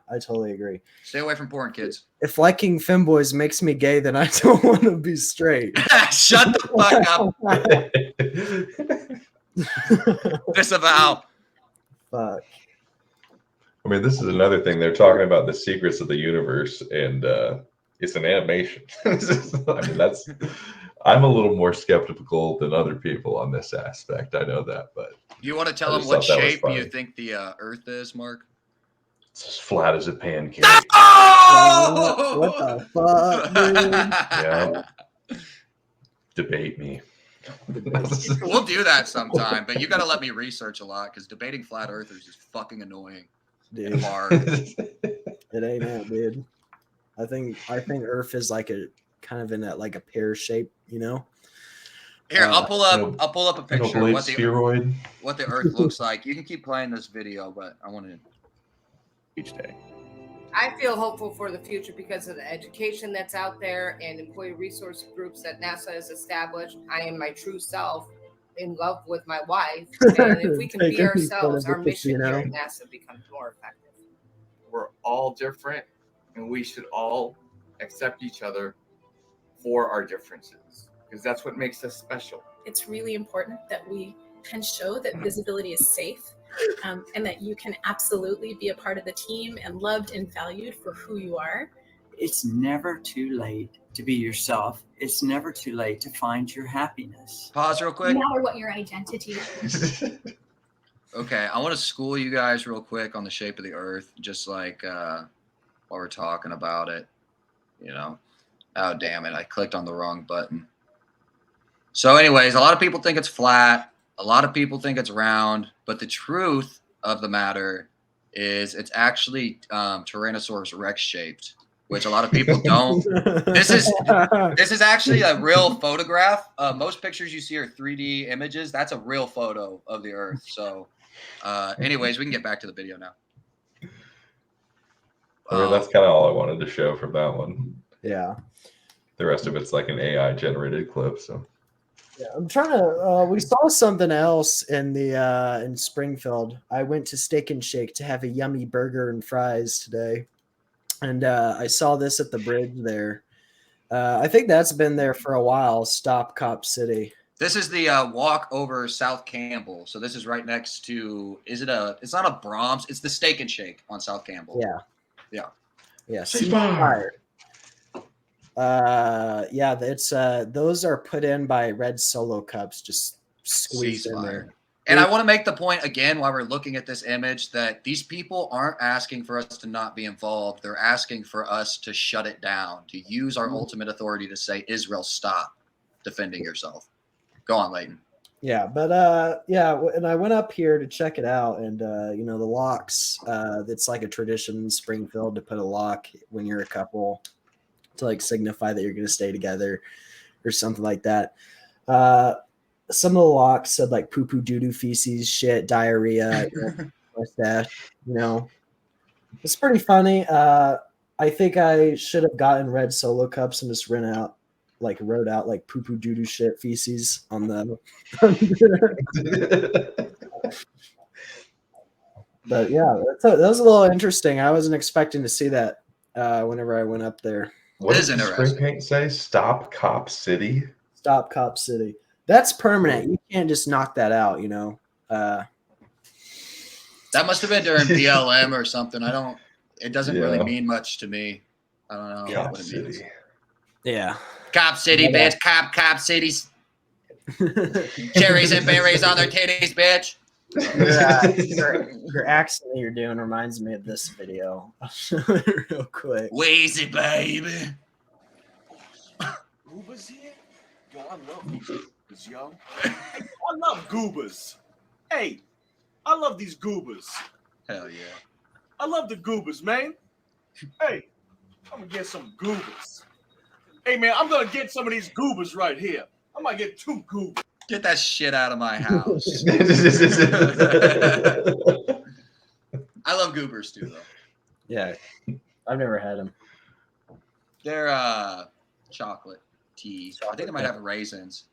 S6: I totally agree.
S3: Stay away from porn, kids.
S6: If liking femboys makes me gay, then I don't want to be straight.
S3: Shut the fuck up. Disavow.
S6: Fuck.
S5: I mean, this is another thing. They're talking about the secrets of the universe, and it's an animation. I mean, I'm a little more skeptical than other people on this aspect. I know that, but
S3: you want to tell
S5: I
S3: them
S5: just
S3: what
S5: thought that was
S3: shape
S5: funny.
S3: you think the Earth is, Mark?
S5: It's as flat as a pancake.
S3: Oh!
S6: What the fuck, dude?
S5: Yeah. Debate me.
S3: We'll do that sometime, but you got to let me research a lot because debating flat earthers is fucking annoying.
S6: Dude.
S3: Hard.
S6: It ain't it, dude. I think Earth is like a kind of in that like a pear shape,
S3: Here, I'll pull up a picture of what the Earth looks like. You can keep playing this video, but I want to
S5: each day.
S1: I feel hopeful for the future because of the education that's out there and employee resource groups that NASA has established. I am my true self, in love with my wife, and if we can be ourselves, our mission here at NASA becomes more effective.
S7: We're all different, and we should all accept each other for our differences, because that's what makes us special.
S18: It's really important that we can show that visibility is safe, and that you can absolutely be a part of the team and loved and valued for who you are.
S19: It's never too late to be yourself. It's never too late to find your happiness.
S3: Pause real quick.
S11: No matter what your identity is.
S3: Okay, I want to school you guys real quick on the shape of the Earth, just like while we're talking about it. Oh, damn it. I clicked on the wrong button. So anyways, a lot of people think it's flat. A lot of people think it's round. But the truth of the matter is it's actually Tyrannosaurus Rex shaped, which a lot of people don't. This is actually a real photograph. Most pictures you see are 3D images. That's a real photo of the Earth. So anyways, we can get back to the video now.
S5: I mean, that's kind of all I wanted to show from that one.
S6: Yeah.
S5: The rest of it's like an AI generated clip. So
S6: yeah, I'm trying to. We saw something else in Springfield. I went to Steak and Shake to have a yummy burger and fries today, and I saw this at the bridge there. I think that's been there for a while. Stop Cop City.
S3: This is the walk over South Campbell. So this is right next to. It's not a Brahms. It's the Steak and Shake on South Campbell.
S6: Yeah.
S3: Yeah.
S6: Yeah. Fire. Yeah, it's those are put in by red Solo cups, just squeezed in there.
S3: And I want to make the point again while we're looking at this image that these people aren't asking for us to not be involved. They're asking for us to shut it down, to use our ultimate authority to say, Israel, stop defending yourself. Go on, Layton.
S6: Yeah, but yeah, and I went up here to check it out, and the locks. It's like a tradition in Springfield to put a lock when you're a couple, to like signify that you're going to stay together or something like that. Some of the locks said like poo poo doo doo feces, shit, diarrhea, mustache, It's pretty funny. I think I should have gotten red Solo cups and just wrote out like poo poo doo doo shit feces on the. But yeah, that was a little interesting. I wasn't expecting to see that whenever I went up there.
S5: What does the spray paint say? Stop Cop City?
S6: Stop Cop City. That's permanent. You can't just knock that out, you know.
S3: That must have been during BLM or something. It doesn't really mean much to me. I don't know
S5: Cop
S3: what it
S5: City.
S3: means.
S6: Yeah.
S3: Cop City, bitch. Cop cities. Cherries and berries on their titties, bitch.
S6: Your accent that you're doing reminds me of this video. I'll show it real quick.
S3: Wheezy, baby.
S14: Goobers here? Yo, I love these goobers, yo. I love goobers. Hey, I love these goobers.
S3: Hell yeah.
S14: I love the goobers, man. Hey, I'm gonna get some goobers. Hey, man, I'm gonna get some of these goobers right here. I might get 2 goobers.
S3: Get that shit out of my house. I love goobers too, though.
S6: Yeah, I've never had them.
S3: They're chocolate tea. I think they might have raisins.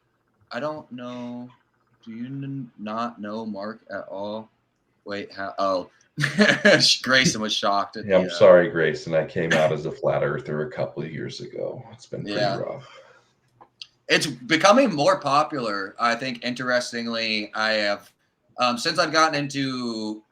S3: I don't know. Do you not know Mark at all? Wait, how? Oh, Grayson was shocked.
S5: Yeah, I'm sorry, Grayson. I came out as a flat earther a couple of years ago. It's been pretty rough.
S3: It's becoming more popular. I think, interestingly, I have since I've gotten into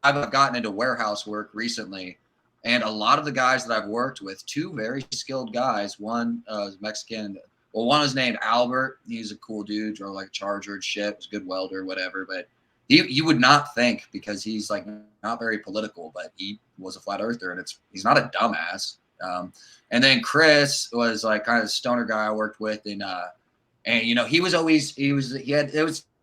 S3: I've gotten into warehouse work recently, and a lot of the guys that I've worked with, 2 very skilled guys. One is Mexican. Well, one is named Albert. He's a cool dude, drove like a Charger and shit. Was a good welder, whatever. But you would not think, because he's like not very political, but he was a flat earther, and he's not a dumbass. And then Chris was like kind of the stoner guy I worked with, and you know,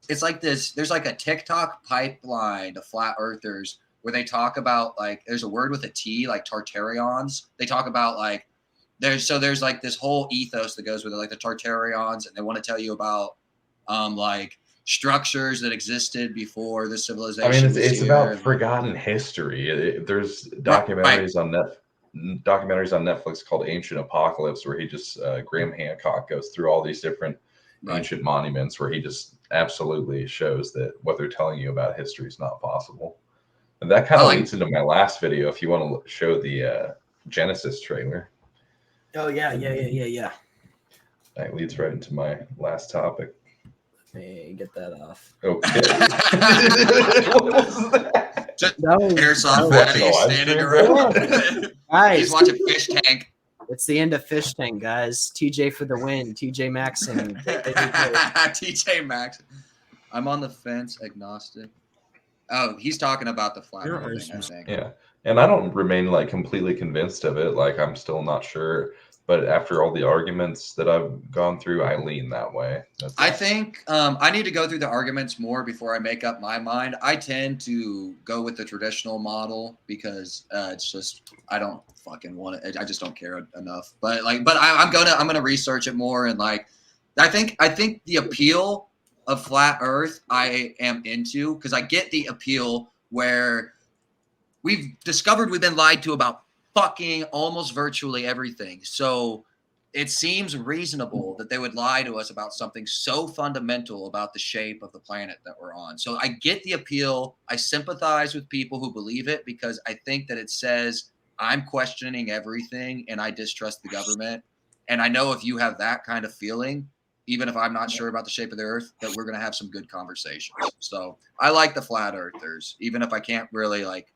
S3: it's like this, there's like a TikTok pipeline to flat earthers where they talk about, like, there's a word with a T, like Tartarians. They talk about like there's like this whole ethos that goes with it, like the Tartarians, and they want to tell you about like structures that existed before the civilization.
S5: I mean, it's about forgotten history. There's documentaries on Netflix called Ancient Apocalypse, where he just Graham Hancock goes through all these different ancient monuments, where he just absolutely shows that what they're telling you about history is not possible. And that kind of leads into my last video. If you want to show the Genesis trailer.
S6: Oh yeah.
S5: That leads right into my last topic.
S6: Let me get that off.
S5: Okay.
S3: Just airsoft fatty standing around.
S6: Guys,
S3: he's watching Fish Tank.
S6: It's the end of Fish Tank, guys. TJ for the win. TJ Maxon.
S3: TJ Maxon. I'm on the fence, agnostic. Oh, he's talking about the flat earth thing, I think.
S5: Yeah, and I don't remain like completely convinced of it. Like, I'm still not sure. But after all the arguments that I've gone through, I lean that way.
S3: I think I need to go through the arguments more before I make up my mind. I tend to go with the traditional model because it's just, I don't fucking want it. I just don't care enough. But I'm gonna research it more, and like I think the appeal of flat Earth I am into, because I get the appeal where we've discovered we've been lied to about fucking almost virtually everything. So it seems reasonable that they would lie to us about something so fundamental about the shape of the planet that we're on. So I get the appeal. I sympathize with people who believe it, because I think that it says I'm questioning everything and I distrust the government. And I know if you have that kind of feeling, even if I'm not sure about the shape of the earth, that we're going to have some good conversations. So I like the flat earthers, even if I can't really like,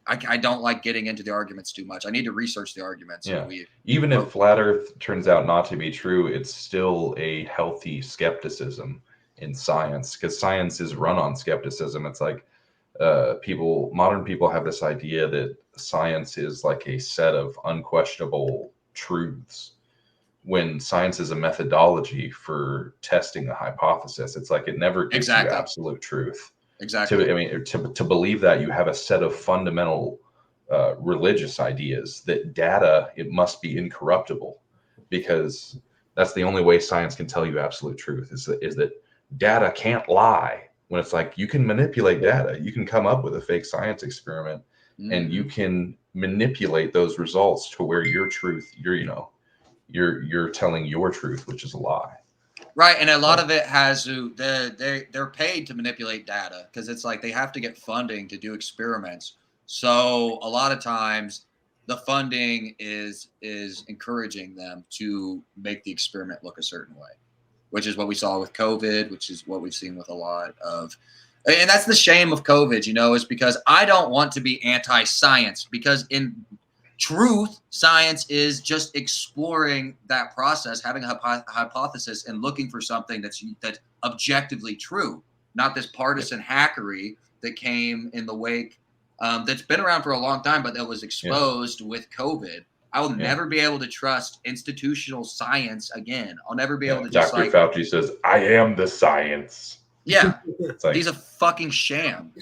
S3: I don't like getting into the arguments too much. I need to research the arguments.
S5: Yeah. Even if flat Earth turns out not to be true, it's still a healthy skepticism in science, because science is run on skepticism. It's like modern people have this idea that science is like a set of unquestionable truths, when science is a methodology for testing a hypothesis. It's like it never gives you absolute truth.
S3: Exactly.
S5: To believe that, you have a set of fundamental religious ideas that data, it must be incorruptible, because that's the only way science can tell you absolute truth is that data can't lie. when it's like you can manipulate data, you can come up with a fake science experiment, and you can manipulate those results to where your truth, you're telling your truth, which is a lie.
S3: Right, and a lot of it has to they're paid to manipulate data because it's like they have to get funding to do experiments. So a lot of times the funding is encouraging them to make the experiment look a certain way, which is what we saw with COVID, which is what we've seen with a lot of, and that's the shame of COVID, is because I don't want to be anti-science, because in truth, science is just exploring that process, having a hypothesis and looking for something that's objectively true, not this partisan hackery that came in the wake, that's been around for a long time, but that was exposed with COVID. I will never be able to trust institutional science again. I'll never be able to just
S5: Dr. Fauci says, "I am the science."
S3: Yeah,
S5: It's like,
S3: he's a fucking sham.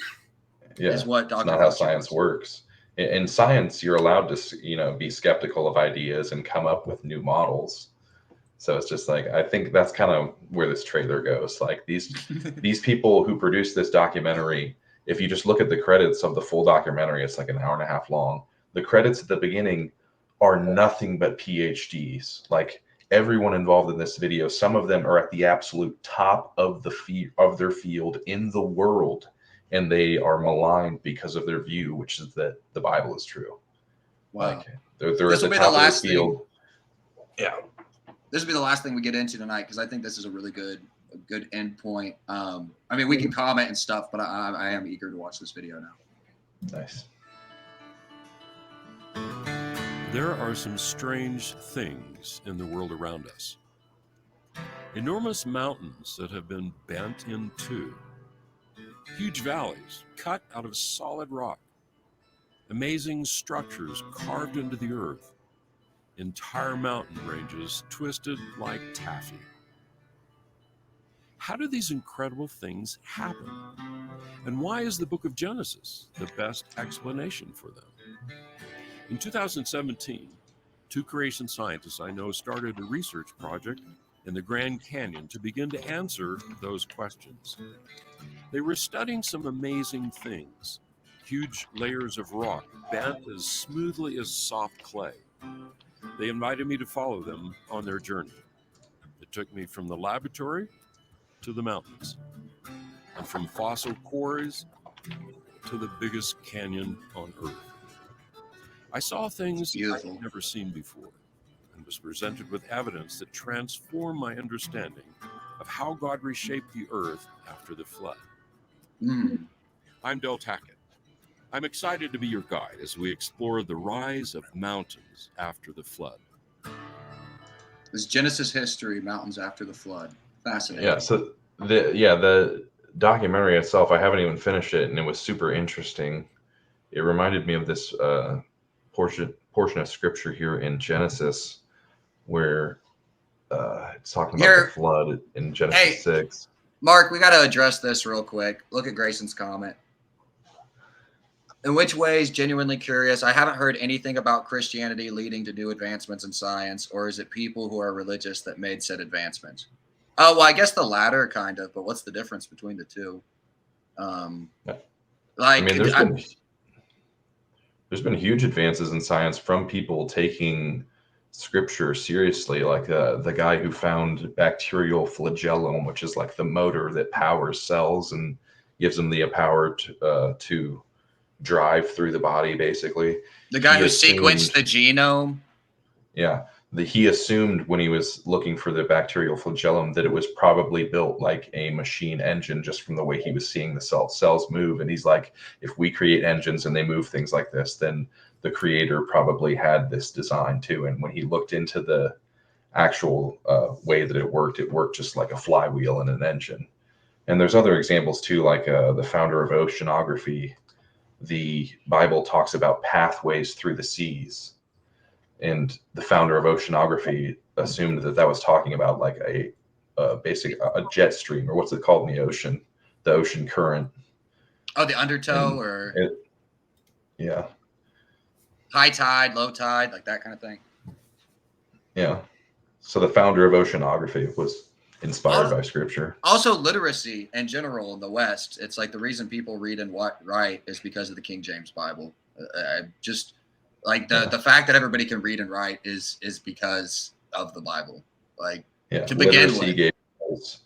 S5: Yeah,
S3: is what Dr.
S5: It's not how science works. In science, you're allowed to, be skeptical of ideas and come up with new models. So it's just like, I think that's kind of where this trailer goes. Like these people who produced this documentary, if you just look at the credits of the full documentary, it's like an hour and a half long. The credits at the beginning are nothing but PhDs. Like everyone involved in this video, some of them are at the absolute top of their field in the world. And they are maligned because of their view, which is that the Bible is true.
S3: Wow.
S5: Like they're at the top of their field. Yeah.
S3: This will be the last thing we get into tonight, because I think this is a really good end point. I mean, we can comment and stuff, but I am eager to watch this video now.
S5: Nice.
S9: There are some strange things in the world around us. Enormous mountains that have been bent in two. Huge valleys cut out of solid rock. Amazing structures carved into the earth. Entire mountain ranges twisted like taffy. How do these incredible things happen? And why is the book of Genesis the best explanation for them? In 2017, two creation scientists I know started a research project in the Grand Canyon to begin to answer those questions. They were studying some amazing things. Huge layers of rock bent as smoothly as soft clay. They invited me to follow them on their journey. It took me from the laboratory to the mountains, and from fossil quarries to the biggest canyon on Earth. I saw things I had never seen before, and was presented with evidence that transformed my understanding of how God reshaped the earth after the flood. I'm Del Tackett. I'm excited to be your guide as we explore the rise of mountains after the flood.
S3: This Genesis history, mountains after the flood. Fascinating.
S5: Yeah. So the documentary itself, I haven't even finished it, and it was super interesting. It reminded me of this portion of scripture here in Genesis, where it's talking about the flood in Genesis 6.
S3: Mark, we got to address this real quick. Look at Grayson's comment. In which ways, genuinely curious, I haven't heard anything about Christianity leading to new advancements in science, or is it people who are religious that made said advancements? Oh, well, I guess the latter, kind of, but what's the difference between the two?
S5: I mean, there's been huge advances in science from people taking scripture seriously, like the guy who found bacterial flagellum, which is like the motor that powers cells and gives them the power to drive through the body, basically.
S3: The guy who sequenced the genome.
S5: Yeah. He assumed when he was looking for the bacterial flagellum that it was probably built like a machine engine, just from the way he was seeing the cells move. And he's like, if we create engines and they move things like this, then the creator probably had this design too. And when he looked into the actual way that it worked just like a flywheel and an engine. And there's other examples too, like the founder of oceanography. The Bible talks about pathways through the seas. And the founder of oceanography assumed that was talking about like a jet stream, or what's it called in the ocean current.
S3: Oh, the undertow,
S5: yeah.
S3: High tide, low tide, like that kind of thing.
S5: Yeah. So the founder of oceanography was inspired by scripture.
S3: Also, literacy in general in the West. It's like the reason people read and write is because of the King James Bible. Just like the fact that everybody can read and write is because of the Bible. Like to begin with.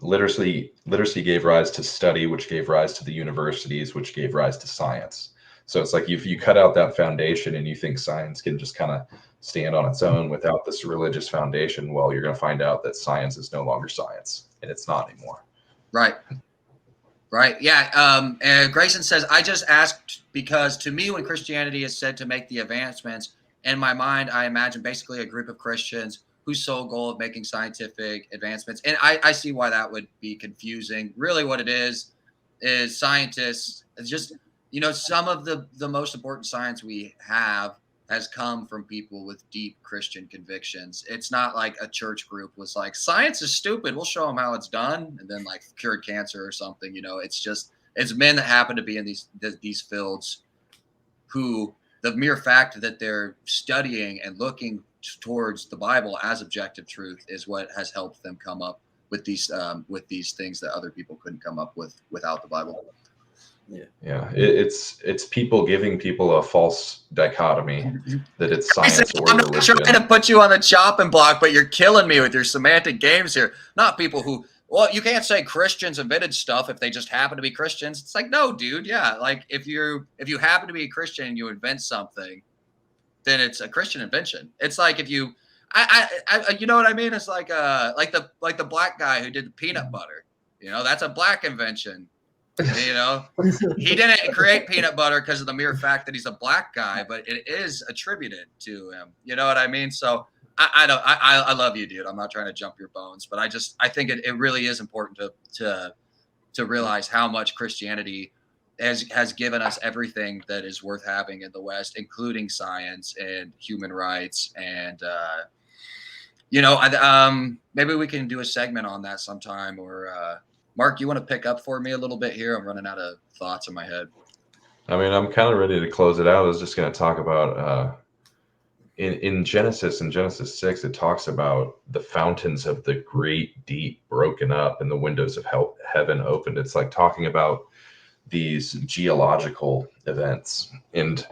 S5: Literacy gave rise to study, which gave rise to the universities, which gave rise to science. So it's like if you cut out that foundation and you think science can just kind of stand on its own without this religious foundation, well, you're going to find out that science is no longer science, and it's not anymore.
S3: Right. Yeah. And Grayson says, I just asked because to me, when Christianity is said to make the advancements, in my mind, I imagine basically a group of Christians whose sole goal of making scientific advancements. And I see why that would be confusing. Really what it is scientists, just, some of the most important science we have has come from people with deep Christian convictions. It's not like a church group was like, science is stupid, we'll show them how it's done, and then like cured cancer or something. It's men that happen to be in these fields who the mere fact that they're studying and looking towards the Bible as objective truth is what has helped them come up with these things that other people couldn't come up with without the Bible.
S5: Yeah. It's people giving people a false dichotomy that it's science or religion.
S3: I'm not trying to put you on the chopping block, but you're killing me with your semantic games here. Not people who, well, you can't say Christians invented stuff if they just happen to be Christians. It's like, no, dude. Yeah. Like if you happen to be a Christian and you invent something, then it's a Christian invention. It's like if you, you know what I mean? It's like the black guy who did the peanut butter. That's a black invention. He didn't create peanut butter because of the mere fact that he's a black guy, but it is attributed to him. You know what I mean? So I love you, dude. I'm not trying to jump your bones, but I think it really is important to realize how much Christianity has given us everything that is worth having in the West, including science and human rights. And, maybe we can do a segment on that sometime. Or Mark, you want to pick up for me a little bit here? I'm running out of thoughts in my head.
S5: I mean, I'm kind of ready to close it out. I was just going to talk about in Genesis 6, it talks about the fountains of the great deep broken up and the windows of heaven opened. It's like talking about these geological events. And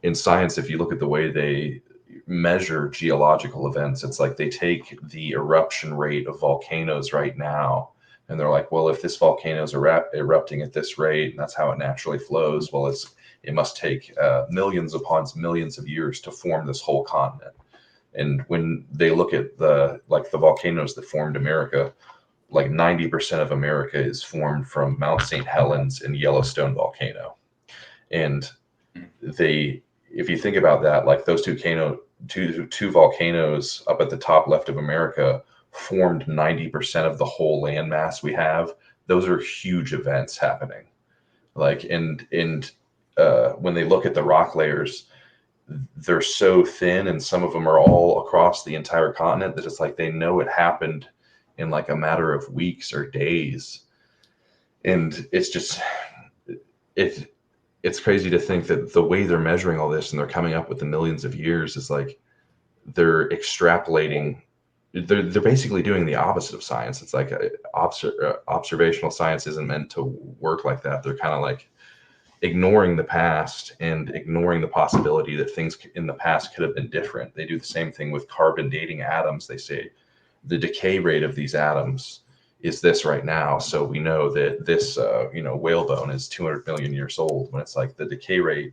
S5: in science, if you look at the way they measure geological events, it's like they take the eruption rate of volcanoes right now, and they're like, well, if this volcano is erupting at this rate, and that's how it naturally flows, well, it must take millions upon millions of years to form this whole continent. And when they look at the volcanoes that formed America, like 90% of America is formed from Mount St. Helens and Yellowstone volcano. And if you think about that, like those two volcanoes up at the top left of America formed 90% of the whole land mass we have. Those are huge events happening. Like, and when they look at the rock layers, they're so thin, and some of them are all across the entire continent, that it's like they know it happened in like a matter of weeks or days. And it's just, it's crazy to think that the way they're measuring all this and they're coming up with the millions of years is like they're extrapolating. They're basically doing the opposite of science. It's like observational science isn't meant to work like that. They're kind of like ignoring the past and ignoring the possibility that things in the past could have been different. They do the same thing with carbon dating atoms. They say the decay rate of these atoms is this right now, so we know that this whalebone is 200 million years old, when it's like the decay rate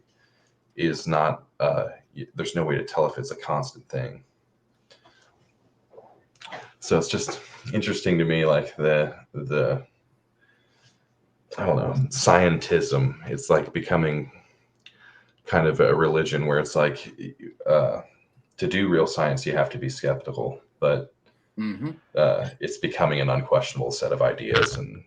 S5: is not there's no way to tell if it's a constant thing. So it's just interesting to me, like the I don't know, scientism. It's like becoming kind of a religion where it's like to do real science, you have to be skeptical, but it's becoming an unquestionable set of ideas, and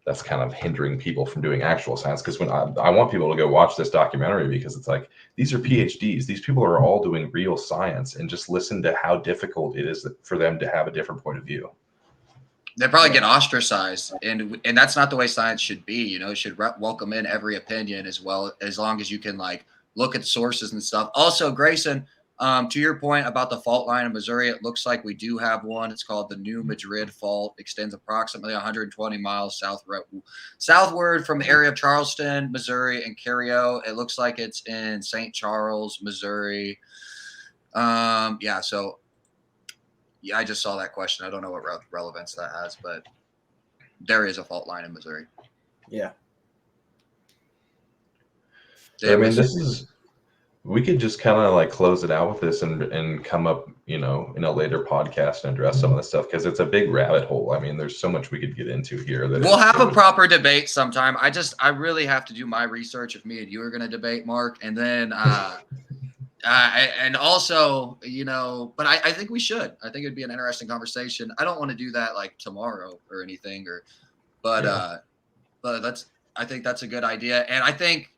S5: that's kind of hindering people from doing actual science. Because when I want people to go watch this documentary, because it's like, these are PhDs. These people are all doing real science, and just listen to how difficult it is for them to have a different point of view.
S3: They probably get ostracized, and that's not the way science should be. It should welcome in every opinion, as long as you can like look at the sources and stuff. Also, Grayson, To your point about the fault line in Missouri, it looks like we do have one. It's called the New Madrid Fault. Extends approximately 120 miles southward from the area of Charleston, Missouri, and Cario. It looks like it's in St. Charles, Missouri. So I just saw that question. I don't know what relevance that has, but there is a fault line in Missouri.
S6: Yeah.
S5: I mean, we could just kind of like close it out with this and come up, in a later podcast and address some of this stuff, because it's a big rabbit hole. I mean, there's so much we could get into here.
S3: We'll have a proper debate sometime. I really have to do my research if me and you are going to debate, Mark, and then and also, but I think we should. I think it'd be an interesting conversation. I don't want to do that like tomorrow or anything, but I think that's a good idea, and I think.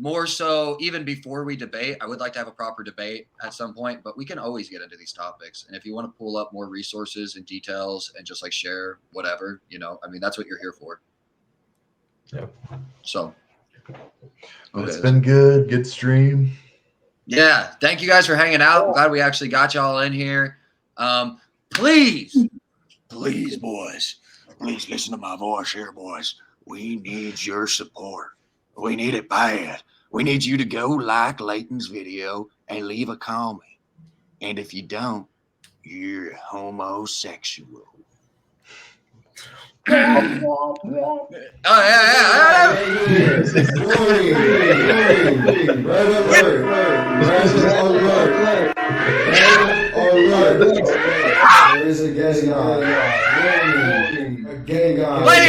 S3: More so, even before we debate, I would like to have a proper debate at some point, but we can always get into these topics. And if you want to pull up more resources and details and just like share whatever, that's what you're here for.
S5: Yeah.
S3: So.
S5: It's been good. Good stream.
S3: Yeah. Thank you guys for hanging out. I'm glad we actually got y'all in here. Please, boys, please listen to my voice here, boys. We need your support. We need it bad. We need you to go like Layton's video and leave a comment. And if you don't, you're homosexual. Play the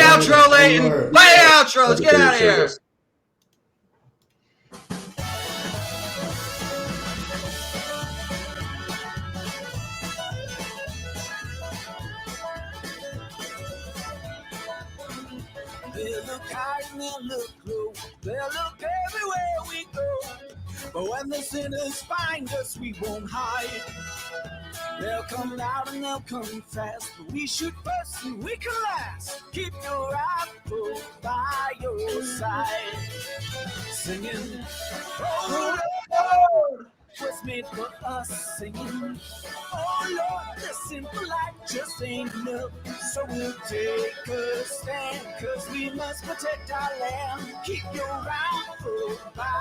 S3: outro, Layton. Play the outro. Let's get out of here.
S4: They'll look high and they'll look low. They'll look everywhere we go. But when the sinners find us, we won't hide. They'll come loud and they'll come fast. But we shoot first and we can last. Keep your rifle by your side. Singing, oh Lord, was made for us. Singing, oh Lord, the simple life just ain't enough. So we'll take a stand, 'cause we must protect our land. Keep your rifle by